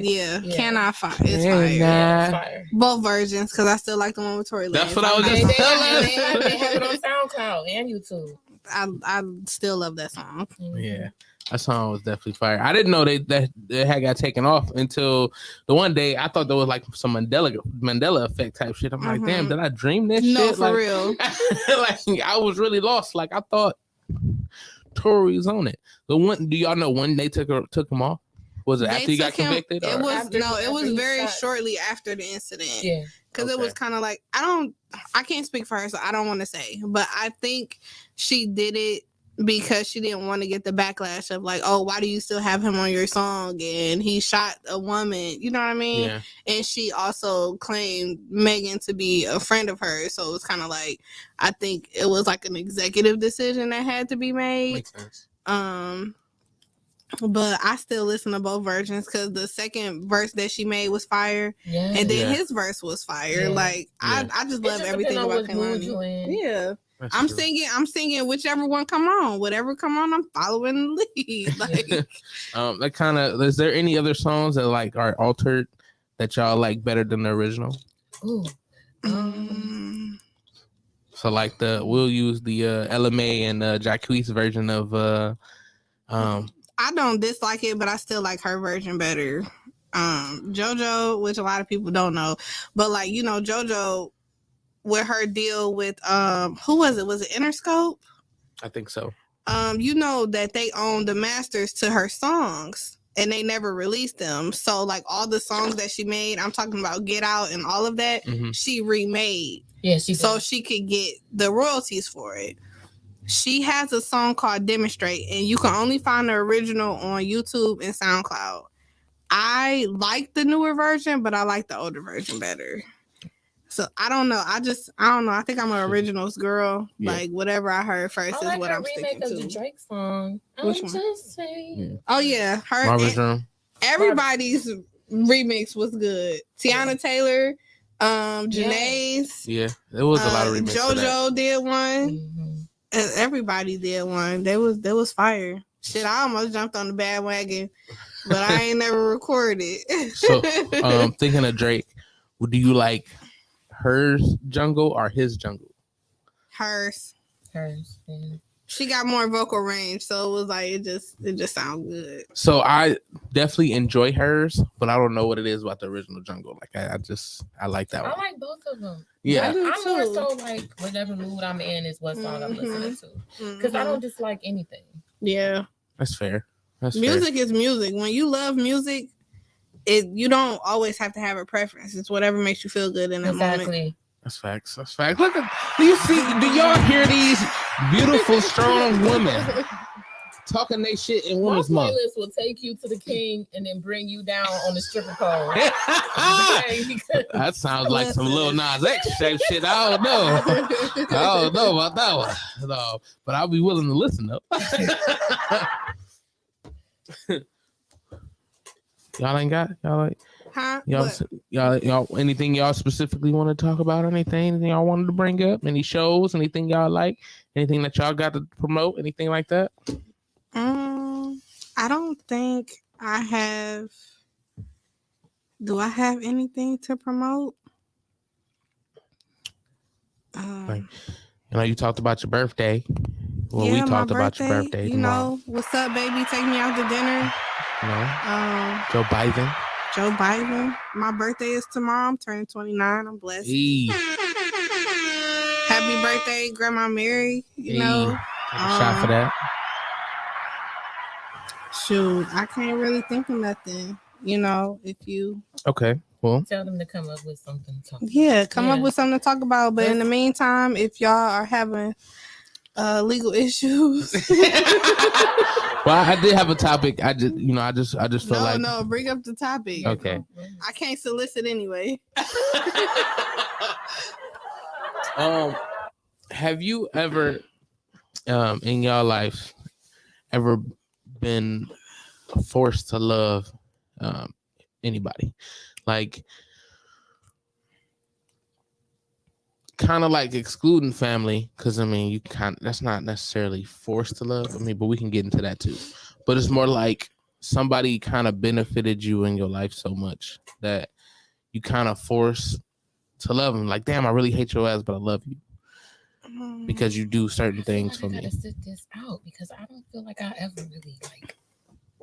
Yeah. Can I? It's fire. Yeah, it's fire. Both versions, because I still like the one with Tory Lanez. That's what I was just telling. They have it on SoundCloud and YouTube. I still love that song. Yeah. That song was definitely fire. I didn't know that had got taken off until the one day I thought there was like some Mandela effect type shit. I'm like, damn, did I dream this shit? No, for real. Like, I was really lost. Like, I thought Tory's on it. The one, do y'all know when they took him off? Was it after he got convicted? It was very shortly after the incident. Yeah. Because it was kind of like, I can't speak for her, so I don't want to say. But I think she did it because she didn't want to get the backlash of like, oh, why do you still have him on your song? And he shot a woman, you know what I mean? Yeah. And she also claimed Megan to be a friend of hers. So it was kind of like, I think it was like an executive decision that had to be made. Makes sense. But I still listen to both versions because the second verse that she made was fire, Yeah. and then his verse was fire. Yeah. Like I just love everything about Kehlani. Yeah, That's I'm true. singing whichever one come on, whatever come on, I'm following the lead. Like, that kind of. Is there any other songs that like are altered that y'all like better than the original? Ooh. So like we'll use the LMA and Jacquees version of I don't dislike it, but I still like her version better. JoJo, which a lot of people don't know, but like, you know, JoJo with her deal with who was it? Was it Interscope? I think so. You know that they own the masters to her songs and they never released them. So like all the songs that she made, I'm talking about Get Out and all of that, she remade. Yeah, she did. So she could get the royalties for it. She has a song called Demonstrate, and you can only find the original on YouTube and SoundCloud. I like the newer version, but I like the older version better. So I don't know. I don't know. I think I'm an originals girl. Yeah. Like whatever I heard first I is what I'm sticking to. of the Drake song. Which I'm one? just saying. Oh yeah, her. Marvin's Room. Everybody's remix was good. Tiana Taylor, Janae's. Yeah, there was a lot of remixes. JoJo did one. Everybody did one. They was fire. Shit, I almost jumped on the bandwagon, but I ain't never recorded. So, thinking of Drake, do you like hers jungle or his jungle? Hers. Yeah. She got more vocal range, so it was like it just sounds good. So I definitely enjoy hers, but I don't know what it is about the original jungle. Like I like that one. I like both of them. Yeah, I do I'm more too. so like whatever mood I'm in is what song I'm listening to, because I don't dislike anything. Yeah, that's fair. Music is music. When you love music, you don't always have to have a preference. It's whatever makes you feel good in that moment. That's facts. That's facts. Look at do y'all hear these beautiful, strong women talking they shit in Women's Month? My playlist will take you to the king and then bring you down on the stripper pole. That sounds like some Lil Nas X type shit. I don't know about that one. No, but I'll be willing to listen though. Y'all ain't got y'all like. Huh? Y'all anything y'all specifically want to talk about? Anything y'all wanted to bring up? Any shows? Anything y'all like? Anything that y'all got to promote? Anything like that? I don't think I have. Do I have anything to promote? You know, you talked about your birthday. Well, yeah, we talked about your birthday. You tomorrow. know, what's up, baby? Take me out to dinner. Joe Biden. Joe Biden. My birthday is tomorrow. I'm turning 29. I'm blessed. Hey. Happy birthday, Grandma Mary. You know. Take a shot for that. Shoot, I can't really think of nothing. You know, if you. Okay, well. Tell them to come up with something to talk about. Yeah, come up with something to talk about. But in the meantime, if y'all are having legal issues. Well, I did have a topic. I just feel like no, bring up the topic. Okay. I can't solicit anyway. Have you ever in your life ever been forced to love anybody? Like kind of like excluding family, because I mean that's not necessarily forced to love. I mean, but we can get into that too. But it's more like somebody kind of benefited you in your life so much that you kind of force to love them. Like, damn, I really hate your ass, but I love you because you do certain things for me. I gotta sit this out because I don't feel like I ever really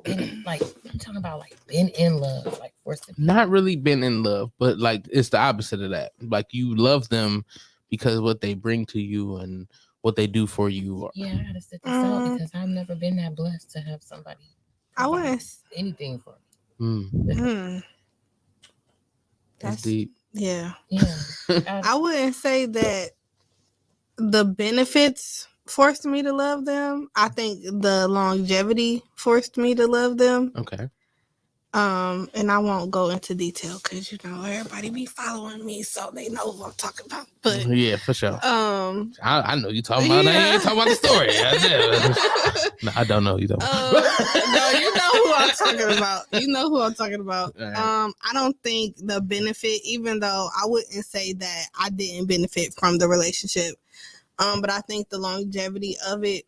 been I'm talking about like been in love, like forced to be. Not really been in love, but like it's the opposite of that. Like you love them because of what they bring to you and what they do for you. Yeah, I gotta sit this out because I've never been that blessed to have somebody anything for me. That's deep. Yeah. I wouldn't say that the benefits forced me to love them. I think the longevity forced me to love them. Okay. And I won't go into detail because everybody be following me, so they know who I'm talking about. But yeah, for sure. I know you talking about. Yeah. I ain't talking about the story. No, I don't know who you talking about. No, you know who I'm talking about. You know who I'm talking about. Right. I don't think the benefit, even though I wouldn't say that I didn't benefit from the relationship, but I think the longevity of it,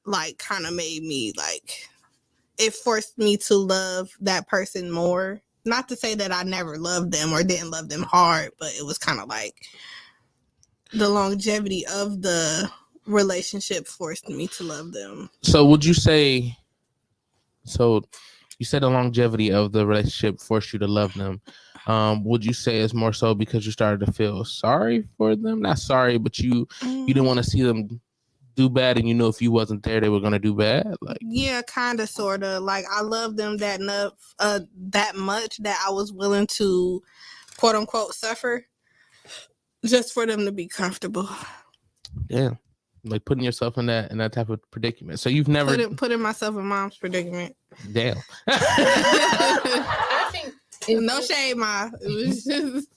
like, kind of made me like. It forced me to love that person more. Not to say that I never loved them or didn't love them hard, but it was kind of like the longevity of the relationship forced me to love them. So would you say, so you said the longevity of the relationship forced you to love them. Would you say it's more so because you started to feel sorry for them? Not sorry, but you didn't want to see them do bad, and you know if you wasn't there they were gonna do bad. Like, yeah, kind of, sort of. Like, I love them that much that I was willing to, quote unquote, suffer just for them to be comfortable. Yeah, like putting yourself in that type of predicament. So you've never putting myself in mom's predicament. Damn. I think no shade, Ma. It was just,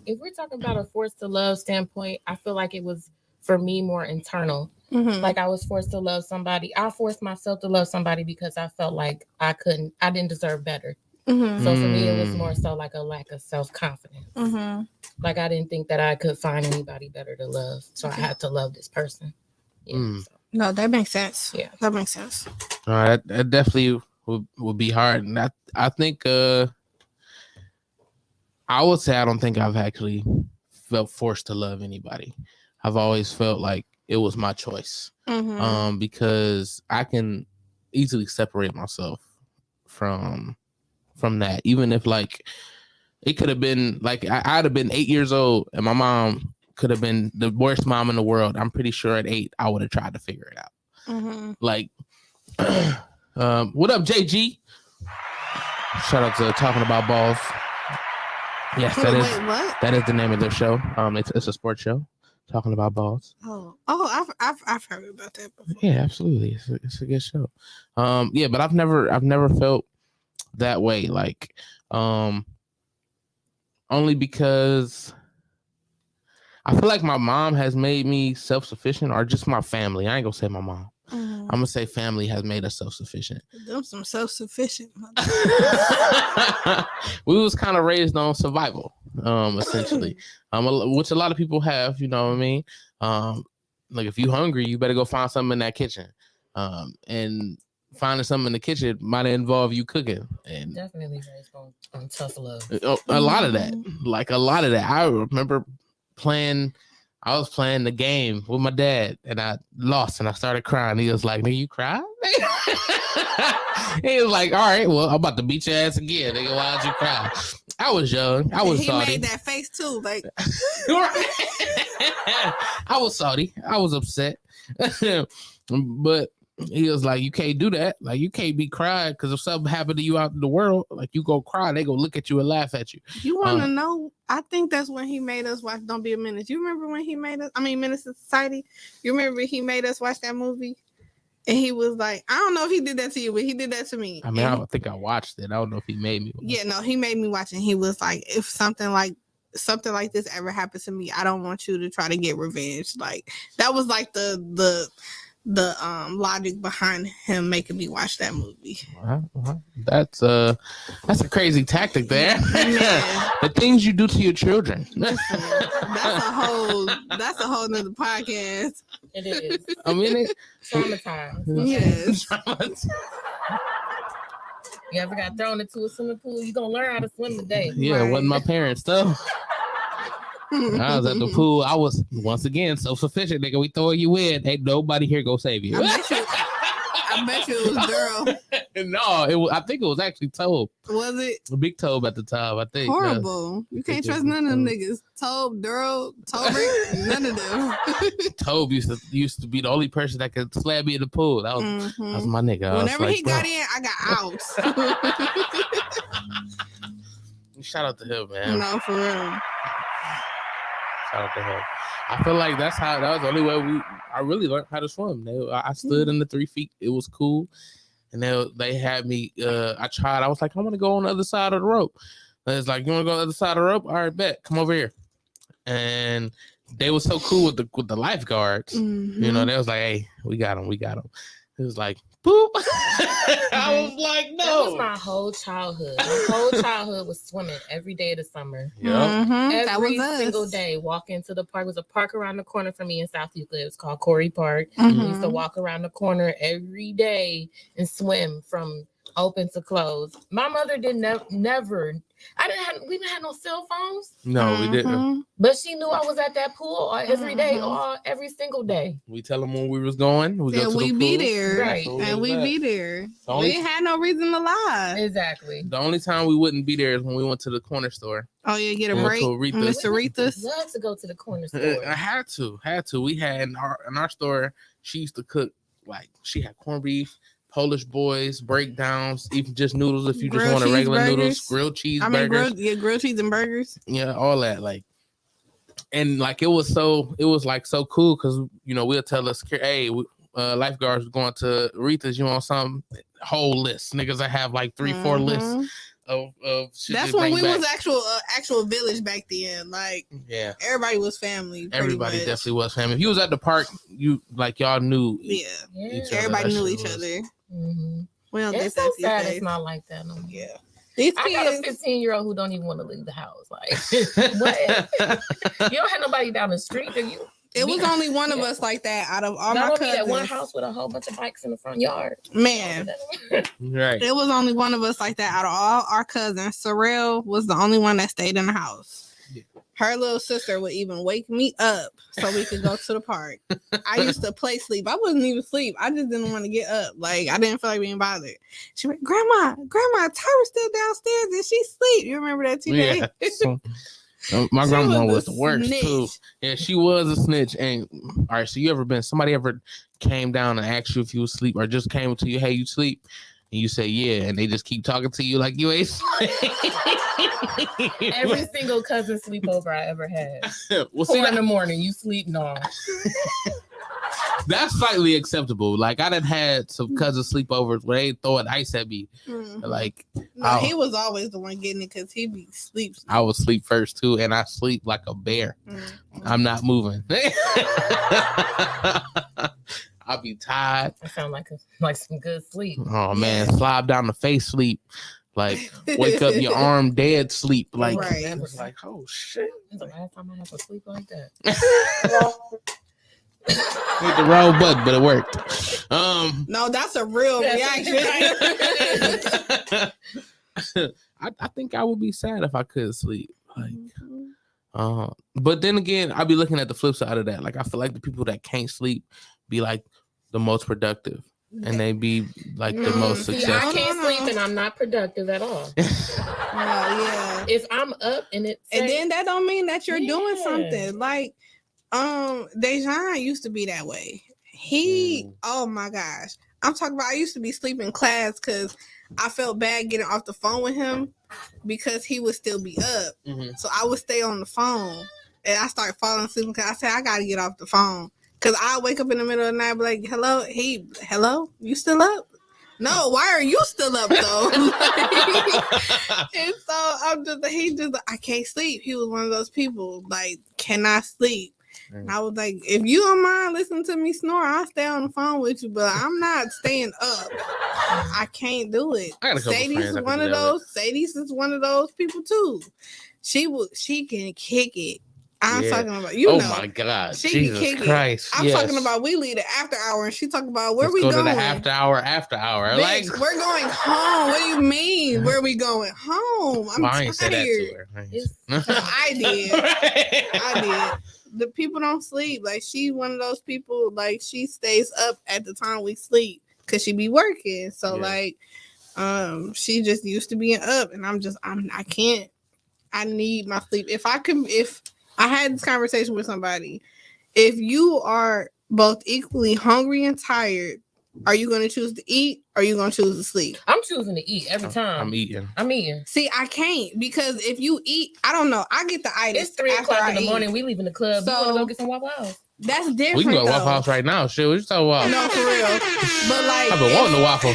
if we're talking about a forced to love standpoint, I feel like it was, for me, more internal. mm-hmm. Like, I was forced to love somebody. I forced myself to love somebody because I felt like I didn't deserve better. Mm-hmm. So for me, it was more so like a lack of self-confidence. Mm-hmm. Like, I didn't think that I could find anybody better to love. So I had to love this person. Yeah, so. No, that makes sense. Yeah, that makes sense. All right, that definitely would be hard. And I think I would say I don't think I've actually felt forced to love anybody. I've always felt like it was my choice. Mm-hmm. Because I can easily separate myself from that. Even if, like, it could have been like I'd have been 8 years old and my mom could have been the worst mom in the world. I'm pretty sure at 8 I would have tried to figure it out. Mm-hmm. Like, what up, JG? Shout out to Talking About Balls. Yes, that is the name of their show. It's a sports show. Talking About Balls. I've heard about that before. Yeah, absolutely. It's a good show. Yeah, but I've never felt that way. Like, only because I feel like my mom has made me self-sufficient, or just my family. I ain't gonna say my mom. Mm-hmm. I'm gonna say family has made us self-sufficient. Them some self-sufficient. We was kind of raised on survival, essentially, which a lot of people have. You know what I mean? Like, if you hungry, you better go find something in that kitchen. And finding something in the kitchen might involve you cooking. And definitely raised on tough love. A lot of that. Like, a lot of that. I remember I was playing the game with my dad and I lost and I started crying. He was like, "Nigga, you cry?" He was like, "All right, well, I'm about to beat your ass again. Nigga, why'd you cry?" I was young. I was salty. He made that face too. Like, I was salty. I was upset. But he was like, "You can't do that. Like, you can't be crying because if something happened to you out in the world, like, you go cry, they go look at you and laugh at you." You want to know? I think that's when he made us watch Don't Be a Menace. You remember when he made us? I mean, Menace to Society. You remember he made us watch that movie? And he was like, I don't know if he did that to you, but he did that to me. I mean, I don't think I watched it. I don't know if he made me watch. Yeah, no, he made me watch it. He was like, if something like this ever happens to me, I don't want you to try to get revenge. Like, that was like the logic behind him making me watch that movie. Well, that's a crazy tactic there. The things you do to your children. Listen, that's a whole nother podcast. It is. I mean, traumatized. Yes. You ever got thrown into a swimming pool? You gonna learn how to swim today. Yeah, Right. It wasn't my parents though. I was at the pool. I was once again self-sufficient, nigga. We throw you in. Ain't nobody here go save you. I bet you it was Daryl. No, I think it was actually Tobe. Was it? A big Tobe at the time, I think. Horrible. You can't trust none of them niggas. Tobe, Daryl, Tobrick, none of them. Tobe used to be the only person that could slam me in the pool. That was my nigga. Whenever he got in, I got out. Shout out to him, man. No, for real. Shout out to him. I feel like that was the only way I really learned how to swim. I stood in the 3 feet. It was cool. And they had me, I tried. I was like, I want to go on the other side of the rope. And it's like, you want to go on the other side of the rope? All right, bet. Come over here. And they were so cool with the lifeguards. You know, they was like, hey, we got him. It was like, boop. I was like, no. That was my whole childhood. My whole childhood was swimming every day of the summer. Yep. Every single day, walk into the park. There was a park around the corner from me in South Euclid. It was called Corey Park. We used to walk around the corner every day and swim from open to close. My mother did never. We didn't have no cell phones. No, we didn't. But she knew I was at that pool every day, every single day. We tell them when we was going. We be there, right? And we be there. We ain't had no reason to lie. Exactly. The only time we wouldn't be there is when we went to the corner store. Oh yeah, get a break. Mr. Aretha's. Love to go to the corner store. I had to. We had in our store. She used to cook she had corned beef, Polish boys, breakdowns, even just noodles if you just want regular noodles, grilled cheese burgers. Grilled cheese and burgers. Yeah, all that. And it was so cool because we'll tell us, hey, lifeguards going to Aretha's, you want some whole list. Niggas that have 3-4 lists of shit. That's when we was actual village back then. Yeah, everybody was family. Everybody definitely was family. If you was at the park, y'all knew. Yeah, everybody knew each other. Well, it's so sad. It's not like that no more. Yeah. I got a 15-year-old who don't even want to leave the house. What? You don't have nobody down the street, do you? It was only one of us like that out of all my cousins. That one house with a whole bunch of bikes in the front yard. Man. Right. It was only one of us like that out of all our cousins. Sorrel was the only one that stayed in the house. Yeah. Her little sister would even wake me up so we could go to the park. I used to play sleep. I wasn't even asleep. I just didn't want to get up. I didn't feel like being bothered. She went, Grandma, Tyra's still downstairs and she sleep. You remember that too? Yeah. My grandma was the worst too. Yeah, she was a snitch. And all right, so somebody ever came down and asked you if you was asleep or just came to you, hey, you sleep? And you say, yeah, and they just keep talking to you like you ain't sleep. Every single cousin sleepover I ever had. 4 in the morning, you sleep? No. That's slightly acceptable. I done had some cousin sleepovers where they throwing ice at me. He was always the one getting it because he be sleep. I would sleep first too, and I sleep like a bear. I'm not moving. I'll be tired. I sound like some good sleep. Oh man, slide down the face sleep. Wake up your arm dead sleep. Right. It was oh shit. That's the last time I had to sleep like that. Hit the wrong button, but it worked. No, that's a real reaction. I think I would be sad if I couldn't sleep. But then again, I'd be looking at the flip side of that. I feel like the people that can't sleep be the most productive, and they be the most successful. I can't sleep and I'm not productive at all. Yeah. If I'm up and then that don't mean that you're doing something. Dejan used to be that way. Oh my gosh. I'm talking about I used to be sleeping in class because I felt bad getting off the phone with him because he would still be up. So I would stay on the phone and I started falling asleep because I said, I got to get off the phone. Because I wake up in the middle of the night and be like, hello? You still up? No, why are you still up though? And so I can't sleep. He was one of those people, cannot sleep. And I was like, if you don't mind listening to me snore, I'll stay on the phone with you, but I'm not staying up. I can't do it. Sadie's is one of those. Sadie's is one of those people too. She can kick it. I'm talking about my God, Jesus Christ! I'm talking about we leave the after hour, and she talking about where we going. Go to the after hour. Bitch, we're going home. What do you mean? Where are we going home? I'm tired. I ain't said that to her. I did. I did. The people don't sleep. She's one of those people. She stays up at the time we sleep because she be working. So she just used to being up, and I can't. I need my sleep. If I had this conversation with somebody, if you are both equally hungry and tired, Are you going to choose to eat? Or are you going to choose to sleep? I'm choosing to eat every time. I'm eating. See, I can't because if you eat, I don't know. I get the itis. It's 3:00 in the morning. We leaving the club. So, you want to go get some Waffle House? That's different. We can go to Waffle House right now. Shit, what you talking about? No, for real. But like, I've been wanting a waffle.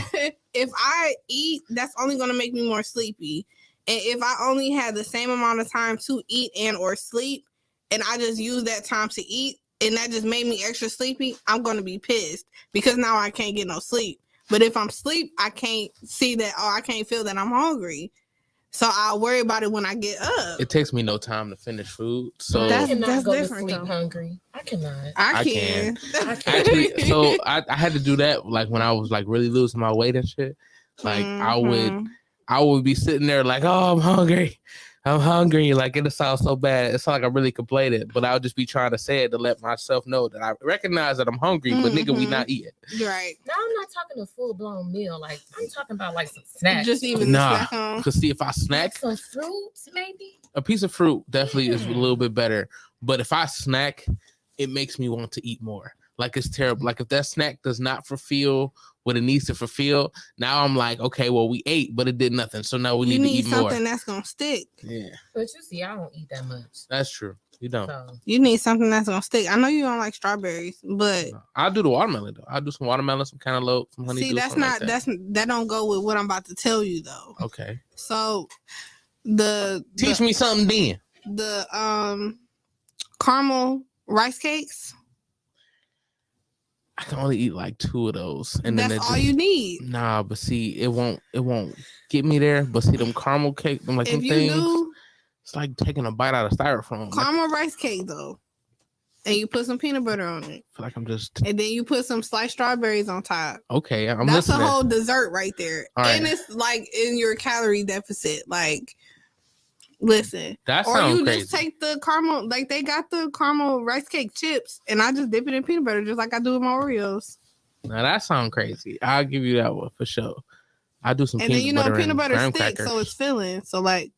If I eat, that's only going to make me more sleepy. And if I only had the same amount of time to eat and or sleep, and I just use that time to eat, and that just made me extra sleepy, I'm going to be pissed because now I can't get no sleep. But if I'm asleep, I can't see that, I can't feel that I'm hungry. So I'll worry about it when I get up. It takes me no time to finish food. So that's go different, to sleep hungry. I cannot. I can. Actually, so I had to do that like when I was like really losing my weight and shit. Like I would be sitting there like, oh, I'm hungry. Like it sounds so bad. It's not like I really complained, but I'll just be trying to say it to let myself know that I recognize that I'm hungry, but nigga, we not eating. Right. Now I'm not talking a full blown meal. Like I'm talking about like some snacks. Just even snack on. Cause see, if I snack, like some fruits, maybe a piece of fruit definitely is a little bit better. But if I snack, it makes me want to eat more. Like it's terrible. Like if that snack does not fulfill what it needs to fulfill, now I'm like, okay, well we ate, but it did nothing. So now we need to eat more. You need something that's gonna stick. Yeah. But you see, I don't eat that much. That's true. You don't. So. You need something that's gonna stick. I know you don't like strawberries, but I'll do the watermelon though. I'll do some watermelon, some cantaloupe, some honeydew. See, that's not like that don't go with what I'm about to tell you though. Okay. So teach me something then. The caramel rice cakes. I can only eat like 2 of those, and that's then all you need. Nah, but see, it won't get me there. But see, them caramel cake, them like them things. It's like taking a bite out of styrofoam. Caramel rice cake though, and you put some peanut butter on it. I feel like I'm just. And then you put some sliced strawberries on top. Okay, that's listening. a whole dessert right there, and it's like in your calorie deficit, like. Listen, that or sounds you crazy. just take the caramel, like they got the caramel rice cake chips, and I just dip it in peanut butter, just like I do with my Oreos. Now that sounds crazy. I'll give you that one for sure. I do some, and then peanut butter sticks, so it's filling. So like,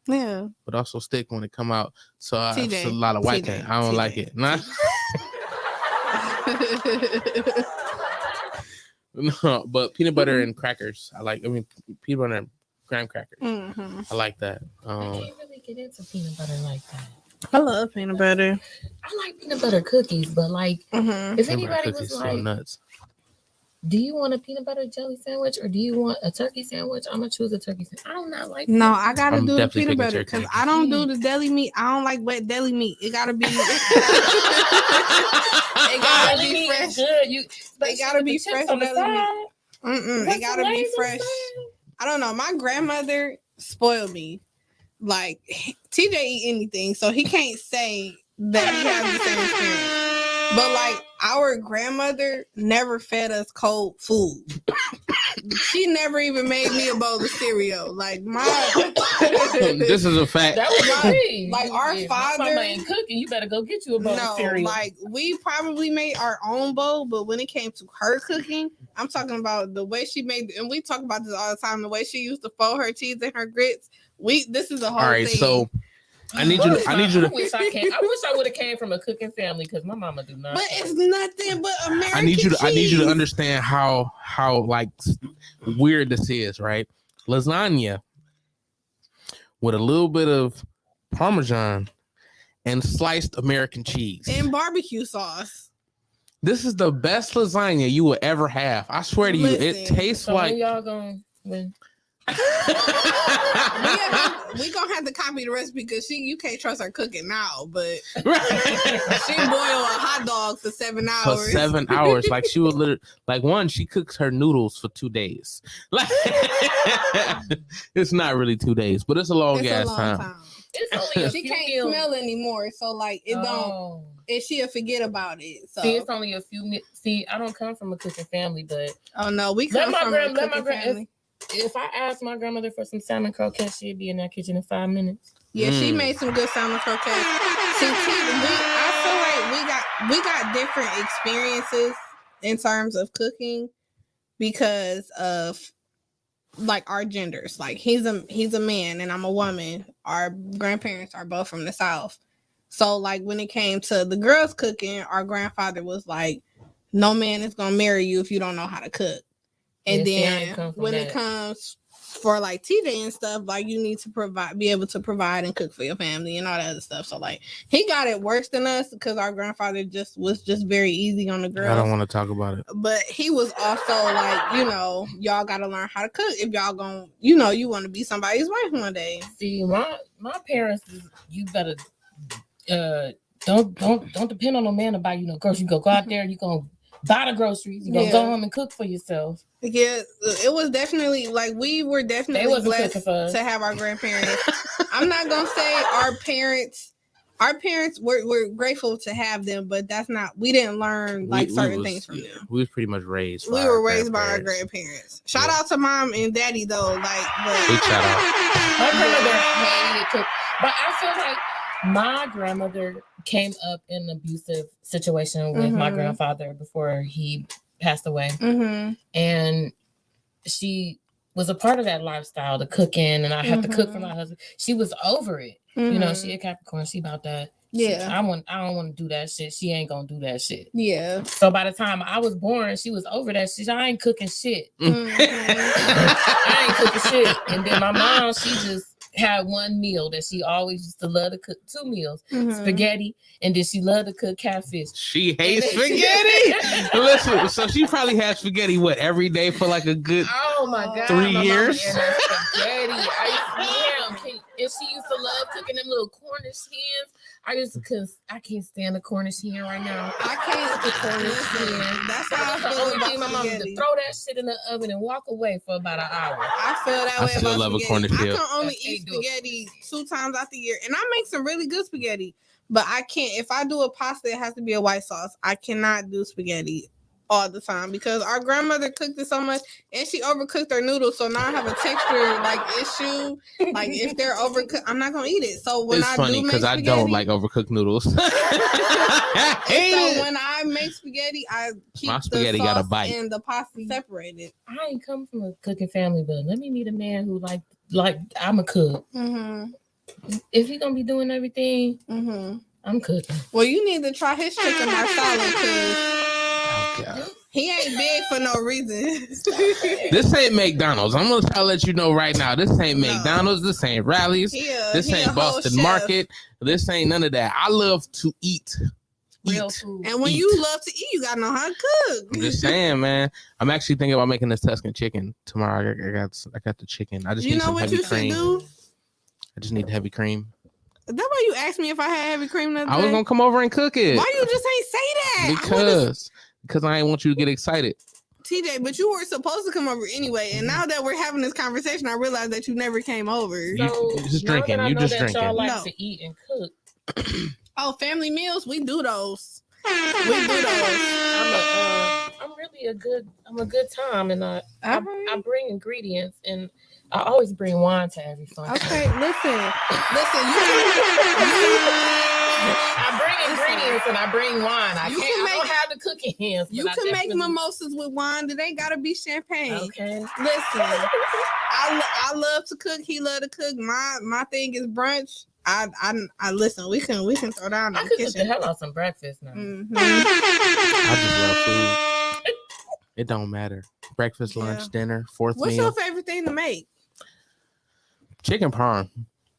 yeah, but also stick when it come out. So it's a lot of white thing. I don't like it. Nah. No, but peanut butter and crackers. Peanut butter and graham crackers. I like that. I can't really get into peanut butter like that. I love peanut butter. I like peanut butter cookies, but like, if anybody was like, so nuts. Do you want a peanut butter jelly sandwich or do you want a turkey sandwich? I'm gonna choose a turkey sandwich. I do not like. No, I gotta do the peanut butter because I don't do the deli meat. I don't like wet deli meat. It gotta be. It gotta be fresh. Good. It gotta be fresh deli meat. It gotta be fresh. I don't know. My grandmother spoiled me. Like TJ eat anything, so he can't say that he has the same experience. But like our grandmother never fed us cold food. She never even made me a bowl of cereal. Like this is a fact. That was me. Like our father ain't cooking. You better go get you a bowl of cereal. Like we probably made our own bowl, but when it came to her cooking, I'm talking about the way she made, and we talk about this all the time. The way she used to fold her cheese and her grits. This is a whole thing. So I need you to. I wish I would have came from a cooking family because my mama do not. But it's nothing but American I need you cheese. to understand how like weird this is, right? Lasagna with a little bit of Parmesan and sliced American cheese and barbecue sauce. This is the best lasagna you will ever have. I swear to you, it tastes like. When y'all gonna win? we gonna have to copy the recipe because you can't trust her cooking now, but she boil a hot dog for 7 hours. For 7 hours, like she would literally she cooks her noodles for 2 days. Like it's not really 2 days, but it's a long time. It's only she can't smell anymore, so like it don't. And she'll forget about it. So it's only a few. See, I don't come from a cooking family, but we come from a cooking family. If I asked my grandmother for some salmon croquettes, she'd be in that kitchen in 5 minutes. Yeah, she made some good salmon croquettes. See, I feel like we got different experiences in terms of cooking because of like our genders. Like he's a man and I'm a woman. Our grandparents are both from the South. So like when it came to the girls cooking, our grandfather was like, no man is gonna marry you if you don't know how to cook. And then when it comes for like TJ and stuff, like you need to be able to provide and cook for your family and all that other stuff. So like he got it worse than us because our grandfather was very easy on the girls. I don't want to talk about it. But he was also like, y'all got to learn how to cook if y'all gonna, you want to be somebody's wife one day. See, my parents, you better don't depend on no man to buy you no groceries. You go out there, you gonna buy the groceries. You gonna go home and cook for yourself. Yeah, it was definitely like we were definitely blessed to have our grandparents. I'm not gonna say our parents were grateful to have them, but that's not. We didn't learn certain things from them. We was pretty much raised. We were raised by our grandparents. Shout out to mom and daddy though. Big shout out. My grandmother hated cook, but I feel like my grandmother came up in an abusive situation with my grandfather before he passed away. And she was a part of that lifestyle, the cooking, and I had to cook for my husband. She was over it. She a Capricorn. She about that. Yeah. I don't want to do that shit. She ain't gonna do that shit. Yeah. So by the time I was born, she was over that shit. I ain't cooking shit. I ain't cooking shit. And then my mom, she just had one meal that she always used to love to cook. 2 meals, spaghetti, and then she loved to cook catfish. She hates spaghetti. Listen, so she probably had spaghetti every day for like a good 3 years. Spaghetti. And she used to love cooking them little Cornish hens. I can't stand the Cornish hen right now. I can't the Cornish hen. That's how I feel about spaghetti. My mom to throw that shit in the oven and walk away for about an hour. I feel that way I still about love spaghetti. a Cornish hen. I can only eat spaghetti 2 times out the year, and I make some really good spaghetti. But I can't. If I do a pasta, it has to be a white sauce. I cannot do spaghetti all the time because our grandmother cooked it so much and she overcooked her noodles, so now I have a texture issue. Like if they're overcooked, I'm not gonna eat it. So when it's funny because I don't like overcooked noodles. So when I make spaghetti, I keep my spaghetti the sauce got a bite and the pasta separated. I ain't come from a cooking family, but let me meet a man who like I'm a cook. If he gonna be doing everything, I'm cooking. Well, you need to try his chicken marsala because he ain't big for no reason. This ain't McDonald's. I'm gonna try to let you know right now. This ain't McDonald's. This ain't Rally's. This ain't Boston Market. This ain't none of that. I love to eat. Real food. And when you love to eat, you gotta know how to cook. I'm just saying, man. I'm actually thinking about making this Tuscan chicken tomorrow. I got the chicken. I just need some heavy cream. Do? I just need heavy cream. Is that why you asked me if I had heavy cream? I was gonna come over and cook it. Why you just ain't say that? Because I ain't want you to get excited. TJ, but you were supposed to come over anyway, and now that we're having this conversation, I realize that you never came over. So you just drinking. You just drinking. Y'all like to eat and cook. Oh, family meals, we do those. We do those. I'm a good time, and I bring ingredients, and I always bring wine to every function. Okay, listen. I bring ingredients and I bring wine. I don't have the cooking hands. You can make mimosas with wine. It ain't gotta be champagne. Okay. Listen, I love to cook. He love to cook. My thing is brunch. I listen. We can throw down. I could cook the hell out some breakfast now. I just love food. It don't matter. Breakfast, lunch, dinner, fourth meal. What's your favorite thing to make? Chicken parm.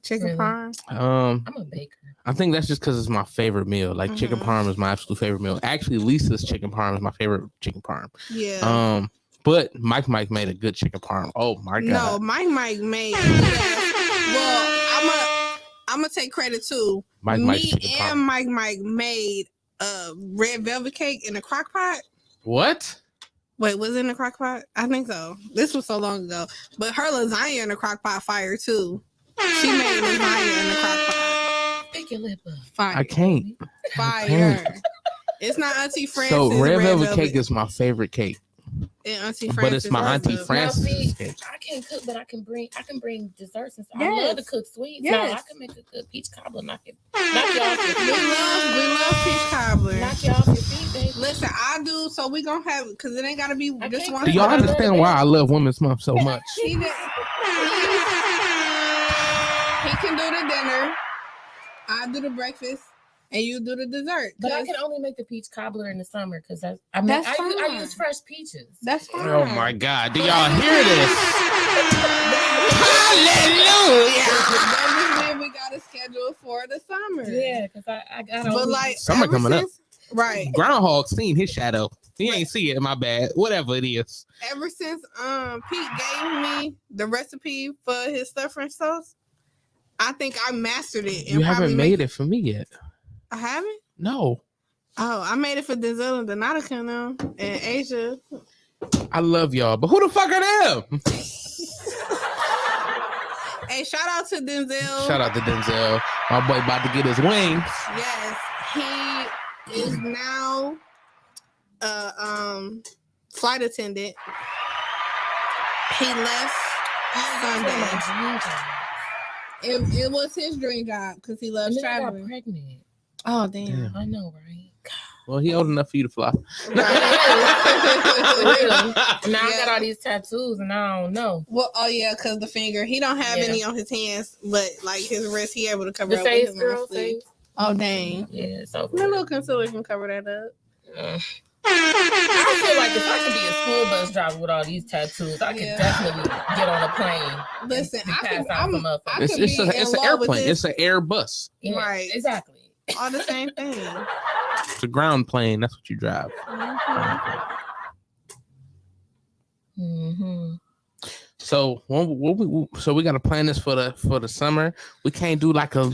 Chicken parm. I'm a baker. I think that's just because it's my favorite meal. Like chicken parm is my absolute favorite meal. Actually, Lisa's chicken parm is my favorite chicken parm. Yeah. But Mike made a good chicken parm. Oh my god. No, Mike made. Well, I'm gonna take credit too. Mike made red velvet cake in a crock pot. What? Wait, was it in a crock pot? I think so. This was so long ago. But her lasagna in a crock pot fire too. She made lasagna in a crock pot. Pick your lip up. Fire. I can't. Fire. It's not Auntie Francis. So red velvet cake is my favorite cake. And Auntie Francis. But it's my Auntie Francis cake. I can't cook, but I can bring desserts and stuff. Yes. I love to cook sweets. Yes. Now I can make a good peach cobbler. Knock you off your feet. We love peach cobbler. Knock you off your feet, baby. Listen, I do, so we gonna have, because it ain't gotta be just one. Do y'all understand why I love Women's Month so much? He can do the dinner. I do the breakfast. And you do the dessert. But I can only make the peach cobbler in the summer because I use fresh peaches. That's fine. Oh my God! Do y'all hear this? Hallelujah! That is when we got to schedule for the summer. Yeah, because I got. But like summer coming up. Right. Groundhog seen his shadow. He ain't see it. My bad. Whatever it is. Ever since Pete gave me the recipe for his stuffed French toast, I think I mastered it. You haven't made it for me yet. I haven't? No. Oh, I made it for Denzel and Donatica now and Asia. I love y'all, but who the fuck are them? Hey, shout out to Denzel. Shout out to Denzel. My boy about to get his wings. Yes, he is now flight attendant. He left Sunday. It was his dream job because he loves traveling. I got pregnant. Oh damn! I know, right? Well, he old enough for you to fly. Now I got all these tattoos and I don't know. Well, oh yeah, because the finger. He don't have any on his hands, but like his wrist, he able to cover the up face, with his girl sleeve. Oh dang! Yeah, so a little concealer can cover that up. I feel like if I could be a school bus driver with all these tattoos, I could definitely get on a plane. Listen, it's an airplane. It's an Airbus. Yeah, right? Exactly. All the same thing. It's a ground plane. That's what you drive. Mm-hmm. So we got to plan this for the summer. We can't do like a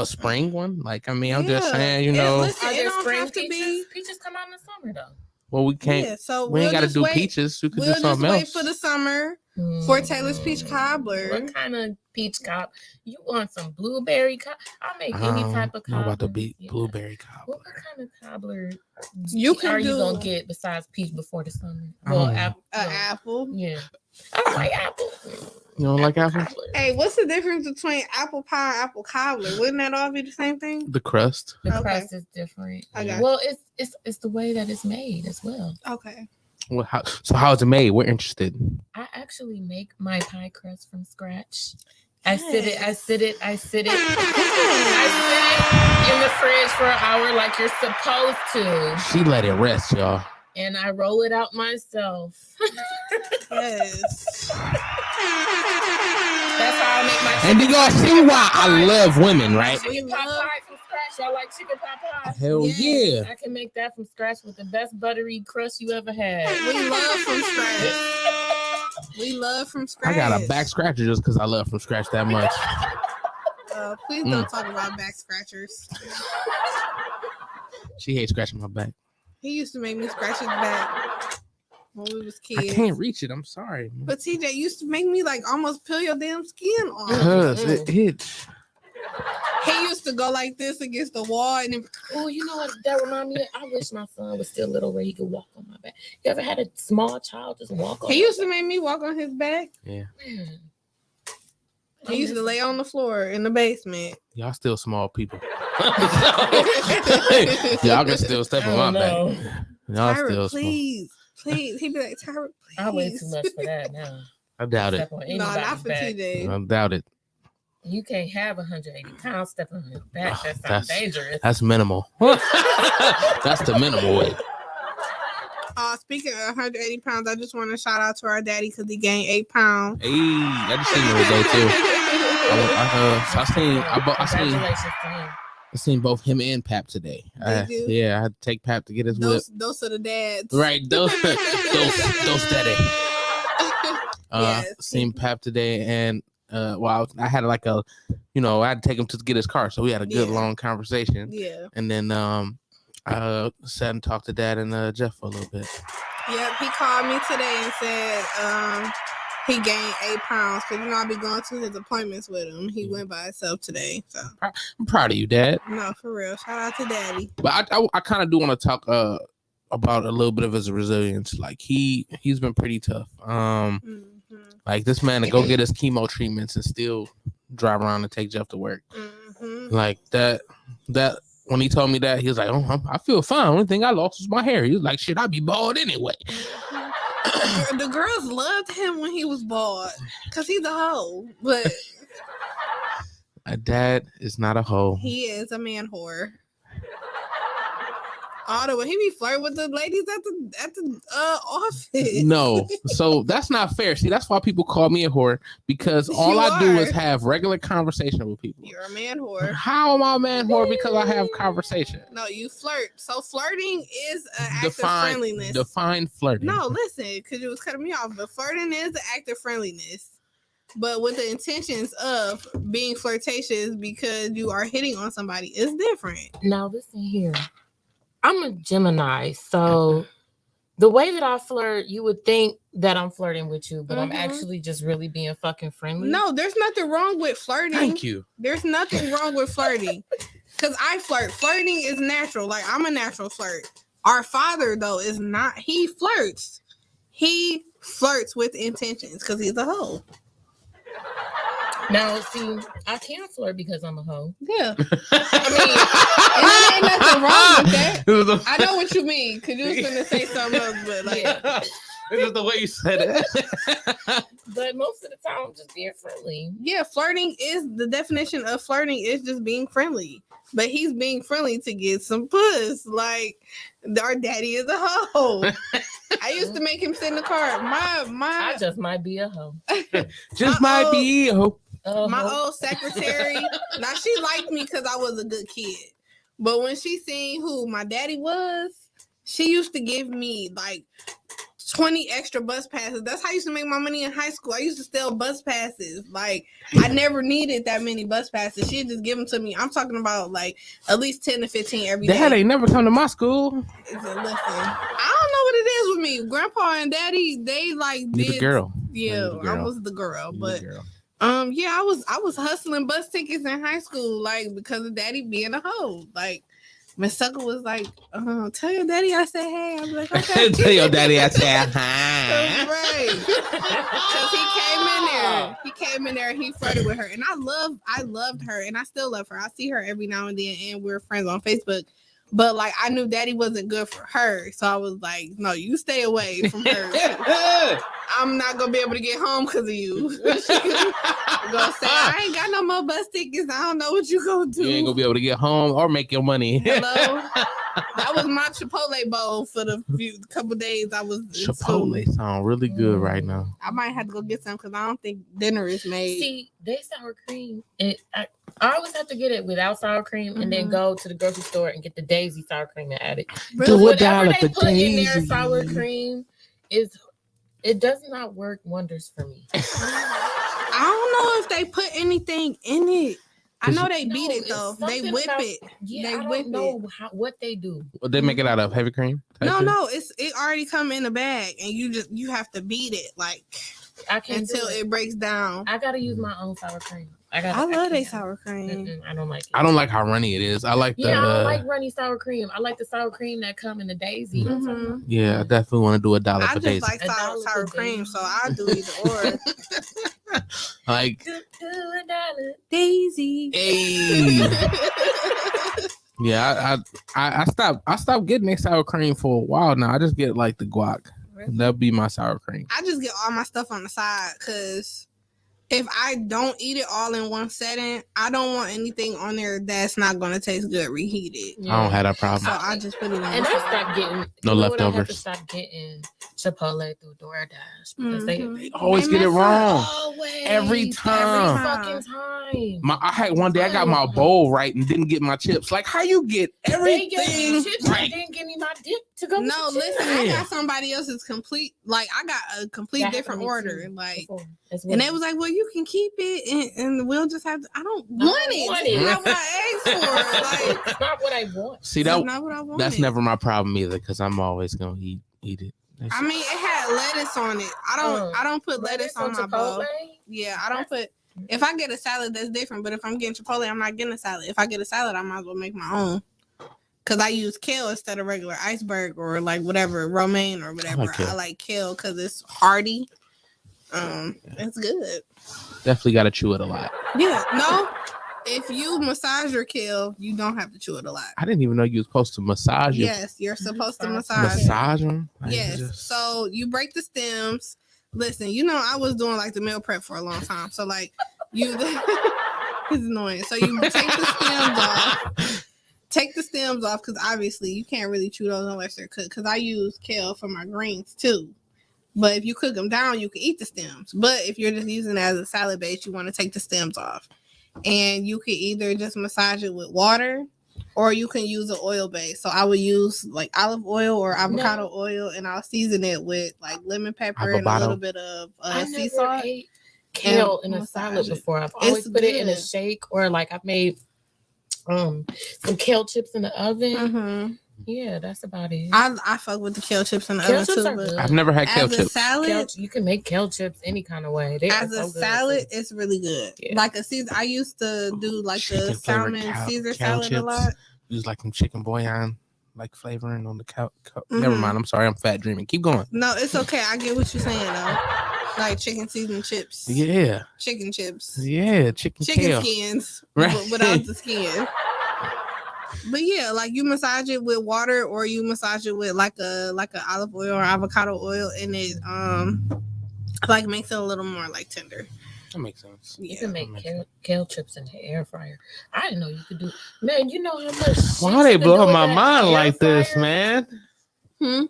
spring one. Like I'm just saying, Listen, it don't have to be. Peaches come out in the summer though. Well, we can't. Yeah, so we ain't got to do peaches. We could do something else. Wait for the summer for Taylor's peach cobbler. What kind of peach cobbler? You want some blueberry cobbler? I'll make any type of cobbler. How about the blueberry cobbler? What kind of cobbler you gonna get besides peach before the summer? Well, apple. Yeah, I like apple. You don't like apple? Hey, what's the difference between apple pie and apple cobbler? Wouldn't that all be the same thing? The crust. The crust is different. It's the way that it's made as well. Okay. Well, how is it made? We're interested. I actually make my pie crust from scratch. I sit it in the fridge for an hour like you're supposed to. She let it rest, y'all. And I roll it out myself. Yes. That's how I make my chicken. And do y'all see why I love women, right? Chicken pot pie from scratch. Y'all like chicken pot pie? Hell yeah. I can make that from scratch with the best buttery crust you ever had. We love from scratch. We love from scratch. I got a back scratcher just because I love from scratch that much. Please don't talk about back scratchers. She hates scratching my back. He used to make me scratch his back when we was kids. I can't reach it. I'm sorry. But TJ used to make me like almost peel your damn skin off. Because it itch. He used to go like this against the wall and then. Oh, you know what that reminds me of? I wish my son was still little where he could walk on my back. You ever had a small child just walk on? He used to make me walk on his back. Yeah. Man. He used to lay on the floor in the basement. Y'all still small people. Y'all can still step on my back. Y'all Tyra, still please. He'd be like, Tyra, please. I weigh too much for that now. I doubt it. No, not for TJ. I doubt it. You can't have 180 pounds stepping on your back. That sounds dangerous. That's minimal. That's the minimal weight. Speaking of 180 pounds, I just want to shout out to our daddy because he gained 8 pounds. Hey, I just seen him today too. I seen both him and Pap today. Yeah, I had to take Pap to get his whip. Those are the dads. Right, those daddy. Yes. Seen Pap today, and I had like I had to take him to get his car, so we had a good long conversation. Yeah. And then I sat and talked to Dad and Jeff for a little bit. Yep, he called me today and said he gained 8 pounds because I'll be going to his appointments with him. He went by himself today. So I'm proud of you, Dad. No, for real. Shout out to Daddy. But I kind of do want to talk about a little bit of his resilience. Like he's been pretty tough. Like this man to go get his chemo treatments and still drive around and take Jeff to work. Like that. When he told me that, he was like, "Oh, I feel fine. Only thing I lost was my hair." He was like, "Shit, I'd be bald anyway." The girls loved him when he was bald because he's a hoe. But A dad is not a hoe. He is a man whore. He be flirting with the ladies at the office. No, so that's not fair. See, that's why people call me a whore, because all I do is have regular conversation with people. You're a man whore. How am I a man whore? Because I have conversation. No, you flirt. So flirting is an act of friendliness. Define flirting. No, listen, because you was cutting me off. But flirting is an act of friendliness, but with the intentions of being flirtatious because you are hitting on somebody is different. Now listen here. I'm a Gemini, so the way that I flirt, you would think that I'm flirting with you, but I'm actually just really being fucking friendly. No, there's nothing wrong with flirting. Thank you. There's nothing wrong with flirting. Because I flirt. Flirting is natural. Like, I'm a natural flirt. Our father, though, is not. He flirts. He flirts with intentions because he's a hoe. Now, see, I can't flirt because I'm a hoe. Yeah. I mean, ain't nothing wrong with that. I know what you mean, because you was going to say something else, but like... Yeah. This is the way you said it. But most of the time, I'm just being friendly. Yeah, flirting is... The definition of flirting is just being friendly. But he's being friendly to get some puss. Like, our daddy is a hoe. I used to make him sit in the car. I just might be a hoe. Might be a hoe. My old secretary, now she liked me because I was a good kid. But when she seen who my daddy was, she used to give me like 20 extra bus passes. That's how I used to make my money in high school. I used to sell bus passes. Like, I never needed that many bus passes. She'd just give them to me. I'm talking about like at least 10 to 15 every day. Dad ain't never come to my school. Listen, I don't know what it is with me. Grandpa and daddy, they like You're the girl. Yeah, I was the girl. But yeah, I was hustling bus tickets in high school, like, because of daddy being a hoe. Like, Miss Sucker was like, tell your daddy I said hey. I was like, okay. Tell your daddy I said hi. Right. Because he came in there and he flirted with her. And I loved her, and I still love her. I see her every now and then, and we're friends on Facebook. But like, I knew daddy wasn't good for her. So I was like, no, you stay away from her. I'm not going to be able to get home because of you. She's going to say, I ain't got no more bus tickets. I don't know what you going to do. You ain't going to be able to get home or make your money. Hello? That was my Chipotle bowl for the couple days I was Chipotle sound really good right now. I might have to go get some because I don't think dinner is made. See, they sour cream. I always have to get it without sour cream and then go to the grocery store and get the Daisy sour cream and add it. Really? Whatever they put in their sour cream it does not work wonders for me. I don't know if they put anything in it. I know they beat it though. They whip it. Yeah, they whip it. What they do. Well, they make it out of heavy cream? No, it already come in a bag, and you have to beat it like until it breaks down. I gotta use my own sour cream. I love their sour cream. I don't like it. I don't like how runny it is. I like I don't like runny sour cream. I like the sour cream that come in the Daisy. Mm-hmm. Yeah, I definitely want to do $1 for Daisy. I just like sour cream, so I'll do either or. Like $1 Daisy. Hey. Yeah, I stopped getting that sour cream for a while now. I just get like the guac. Really? That'll be my sour cream. I just get all my stuff on the side because if I don't eat it all in one setting, I don't want anything on there that's not going to taste good reheated. Yeah. I don't have that problem. So I just put it on. And I stopped getting no leftovers. I have to stop getting Chipotle through DoorDash because they always get it wrong. Always, every time. Every fucking time. I had one day I got my bowl right and didn't get my chips. Like, how you get everything right? Didn't give me my dip to go. No, listen, I got somebody else's complete. Like, I got a complete different order. Like, and they was like, "Well, you can keep it, and we'll just have to." I don't want it. That's not what I asked for. Like, it's not what I want. See, that's not what I want. That's never my problem either, because I'm always gonna eat it. I mean, it had lettuce on it. I don't put lettuce on my bowl. Yeah, I don't put. If I get a salad, that's different. But if I'm getting Chipotle, I'm not getting a salad. If I get a salad, I might as well make my own. Because I use kale instead of regular iceberg or like whatever, romaine or whatever. I like kale because it's hearty. It's good. Definitely got to chew it a lot. Yeah, no. If you massage your kale, you don't have to chew it a lot. I didn't even know you were supposed to massage it. Yes, you're supposed to massage. Massage them? Yes. So you break the stems. Listen, you know I was doing like the meal prep for a long time. So like you It's annoying. So you take the stems off. Take the stems off because obviously you can't really chew those unless they're cooked. Because I use kale for my greens too. But if you cook them down, you can eat the stems. But if you're just using it as a salad base, you want to take the stems off. And you can either just massage it with water or you can use an oil base. So I would use like olive oil or avocado oil and I'll season it with like lemon pepper and a little bit of sea salt. Ate kale in a salad before. I've always put it in a shake or like I've made some kale chips in the oven. Mm-hmm. Yeah, that's about it. I fuck with the kale chips in the oven too. But I've never had kale chips. Salad, you can make kale chips any kind of way. As a salad, it's really good. Yeah. Like a Caesar, I used to do like the salmon Caesar salad chips. A lot. Use like some chicken bouillon, like flavoring on the cow. Never mind. I'm sorry. I'm fat dreaming. Keep going. No, it's okay. I get what you're saying though. Like chicken seasoned chips. Yeah. Chicken chips. Yeah. Chicken skins. Right. Without the skin. But yeah, like you massage it with water or you massage it with like a olive oil or avocado oil and it like makes it a little more like tender. That makes sense. Yeah. You can make kale chips in the air fryer. I didn't know you could do. Man, you know how much. Why they blowing my mind like this, man? You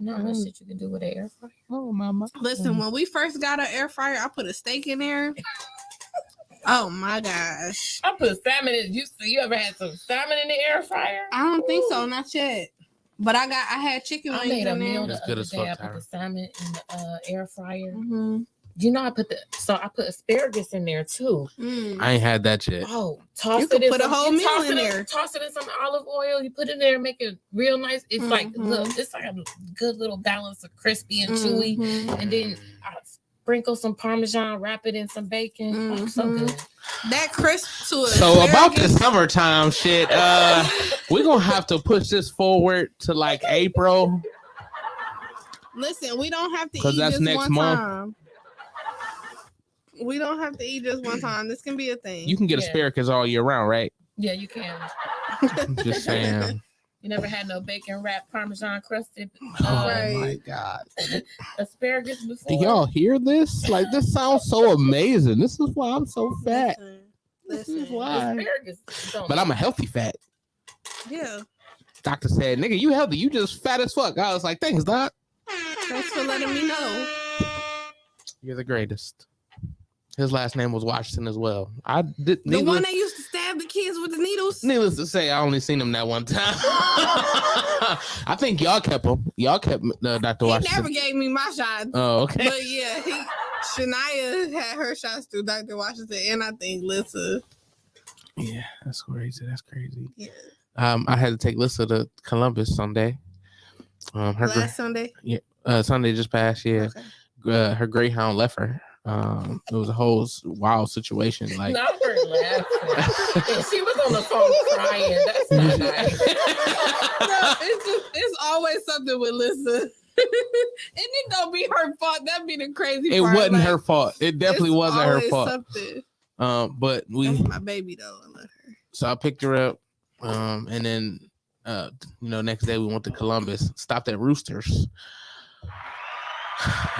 know how much shit you can do with an air fryer? Oh, mama. Listen, when we first got an air fryer, I put a steak in there. Oh my gosh! I put salmon in. You ever had some salmon in the air fryer? I don't think so, not yet. But I had chicken wings. I made a meal the other day. I put the salmon in the air fryer. Mm-hmm. You know, I put asparagus in there too. I ain't had that yet. Oh, toss it in. Put a whole meal in there. Toss it in some olive oil. You put it in there, make it real nice. It's like it's like a good little balance of crispy and chewy, and then I sprinkle some Parmesan, wrap it in some bacon. Oh, so good. That crisp to it. So about the summertime shit, we're gonna have to push this forward to like April. Listen, we don't have to eat that's just next one month. time. We don't have to eat just one time. This can be a thing. You can get asparagus all year round, right? Yeah, you can. Just saying. You never had no bacon wrapped Parmesan crusted my God. asparagus before? Do y'all hear this? Like, this sounds so amazing. This is why I'm so fat. This is why. Asparagus but I'm a healthy fat. Yeah. Doctor said, nigga, you healthy. You just fat as fuck. I was like, thanks, doc. Thanks for letting me know. You're the greatest. His last name was Washington as well. The one that used to stab the kids with the needles? Needless to say, I only seen him that one time. I think y'all kept him. Y'all kept Dr. Washington. He never gave me my shots. Oh, okay. But yeah, Shania had her shots through Dr. Washington and I think Lissa. Yeah, that's crazy. That's crazy. Yeah. I had to take Lissa to Columbus Sunday. Last Sunday? Yeah. Sunday just passed, yeah. Okay. Her Greyhound left her. It was a whole wild situation. Like, not her laughing. She was on the phone crying. That's not nice. No, it's always something with Lissa. And it don't be her fault. That'd be the crazy part. It wasn't her fault. It definitely wasn't her fault. Something. But that's my baby though. I love her. So I picked her up. And then next day we went to Columbus, stopped at Roosters.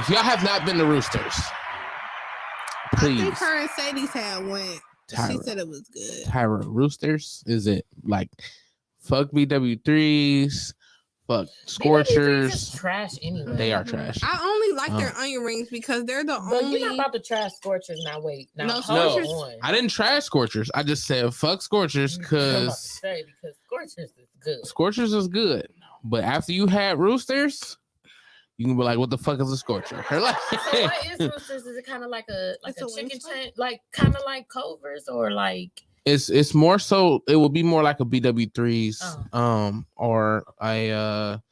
If y'all have not been to Roosters, please. I think her and Sadie's had went. Tyra, she said it was good. Tyra, Roosters, is it like fuck BW3s, fuck Scorchers? Trash anyway. They are trash. I only like their onion rings because they're the only. You're not about to trash Scorchers now. Wait, no, I didn't trash Scorchers. I just said fuck Scorchers because Scorchers is good. Scorchers is good, but after you had Roosters, you can be like, "What the fuck is a Scorcher?" So what is Roosters? Is it kind of like a chicken chain, like kind of like Culver's, or like? It's more so. It would be more like a BW3s, or a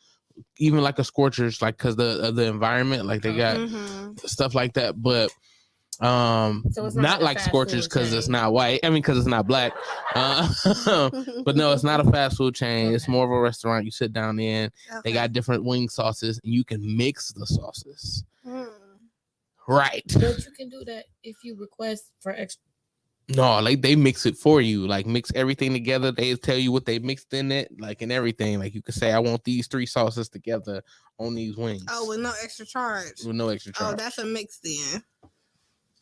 even like a Scorchers, like because the environment, like they got stuff like that, but. So it's not like Scorchers because it's not white. I mean, because it's not black. But no, it's not a fast food chain. Okay. It's more of a restaurant. You sit down in. Okay. They got different wing sauces, and you can mix the sauces. Right. But you can do that if you request for extra. No, like they mix it for you. Like mix everything together. They tell you what they mixed in it, like and everything. Like you can say, I want these 3 sauces together on these wings. Oh, with no extra charge. With no extra charge. Oh, that's a mix then.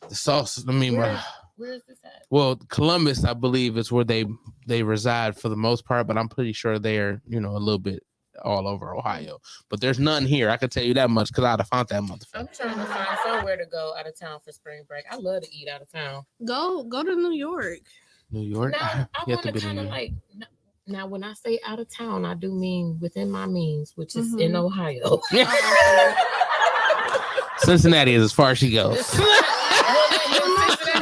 The sauce. I mean, where Where is this at? Well, Columbus, I believe, is where they reside for the most part, but I'm pretty sure they're, a little bit all over Ohio. But there's none here. I can tell you that much because I'd have found that motherfucker. I'm trying to find somewhere to go out of town for spring break. I love to eat out of town. Go to New York. New York? Now, I want to kind of like... Now, when I say out of town, I do mean within my means, which is in Ohio. Cincinnati is as far as she goes. Cincinnati,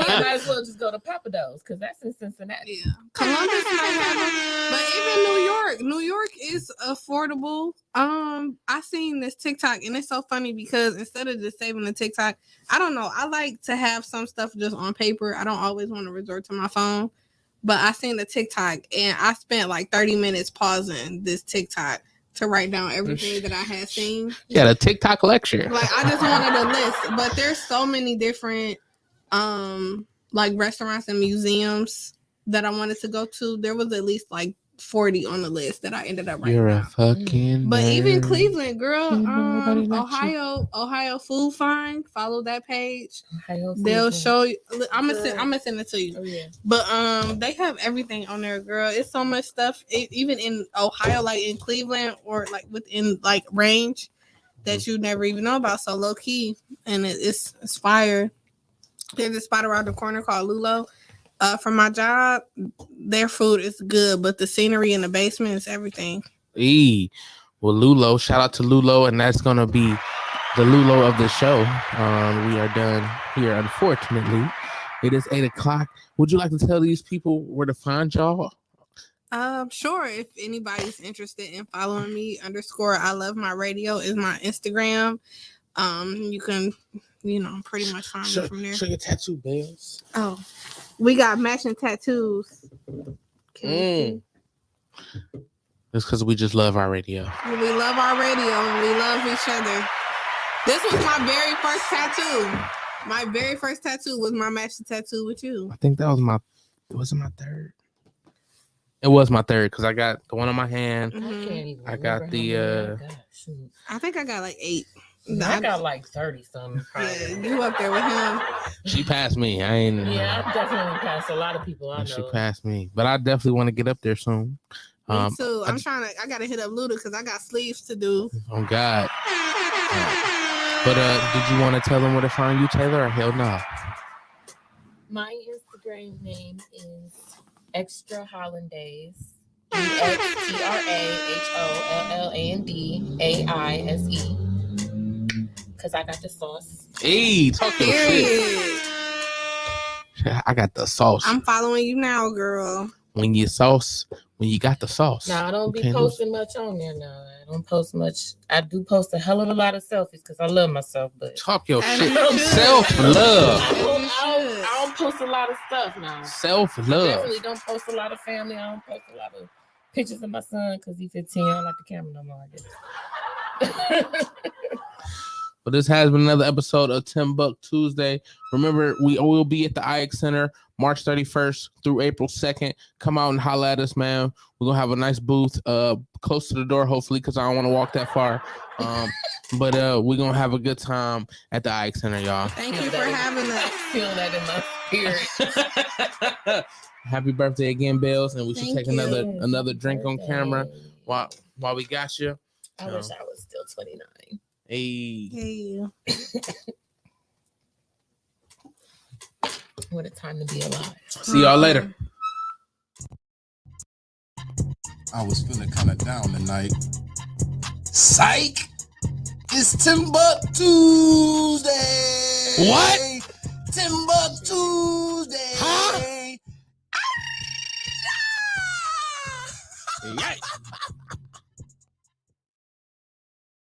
might as well just go to Papa Do's because that's in Cincinnati. Yeah, Columbus might have them, but even New York is affordable. I seen this TikTok and it's so funny because instead of just saving the TikTok, I don't know. I like to have some stuff just on paper. I don't always want to resort to my phone. But I seen the TikTok and I spent like 30 minutes pausing this TikTok to write down everything that I had seen. Yeah, the TikTok lecture. Like I just wanted a list, but there's so many different like restaurants and museums that I wanted to go to. There was at least like 40 on the list that I ended up writing. You're a down. fucking But nerd. even Cleveland, girl, Ohio Food Find, follow that page. They'll show you. I'm gonna send it to you. Oh, yeah. But they have everything on there, girl. It's so much stuff. Even in Ohio, like in Cleveland or like within like range that you never even know about. So low key, and it's fire. There's a spot around the corner called Lulo. For my job, their food is good, but the scenery in the basement is everything. Well, Lulo, shout out to Lulo, and that's gonna be the Lulo of the show. We are done here, unfortunately. It is 8:00. Would you like to tell these people where to find y'all? Sure. If anybody's interested in following me, _I love my radio is my Instagram. You can, pretty much find me from there. Show your tattoo bells. Oh. We got matching tattoos. It's because we just love our radio. We love our radio and we love each other. This was my very first tattoo. My very first tattoo was my matching tattoo with you. I think that was was it my third? It was my third because I got the one on my hand. Mm-hmm. I got the I think I got like 8. I got like 30 something. Yeah, you up there with him. She passed me. I ain't. Yeah, I definitely passed a lot of people. I know. She passed me, but I definitely want to get up there soon. Me too. I gotta hit up Luda because I got sleeves to do. Oh God. But did you want to tell them where to find you, Taylor, or hell no? My Instagram name is Extra Hollandaise. EXTRAHOLLANDAISE. Because I got the sauce. Hey, talk your shit. I got the sauce. I'm following you now, girl. When you got the sauce. No, I don't be posting much on there now. I don't post much. I do post a hell of a lot of selfies because I love myself. But talk your shit. Self-love. I don't post a lot of stuff now. Self-love. I definitely don't post a lot of family. I don't post a lot of pictures of my son because he's 15. I don't like the camera no more, I guess. But this has been another episode of TimbukTuesday. Remember, we will be at the IX Center March 31st through April 2nd. Come out and holla at us, man. We're going to have a nice booth close to the door, hopefully, because I don't want to walk that far. But we're going to have a good time at the IX Center, y'all. Thank you for having us. I feel that in my spirit. Happy birthday again, Bells. And we should take another drink on camera while we got you. I wish I was still 29. Hey. What a time to be alive. See y'all later. I was feeling kind of down tonight. Psych! It's TimbukTuesday! What? TimbukTuesday! Huh? Ah! Yikes.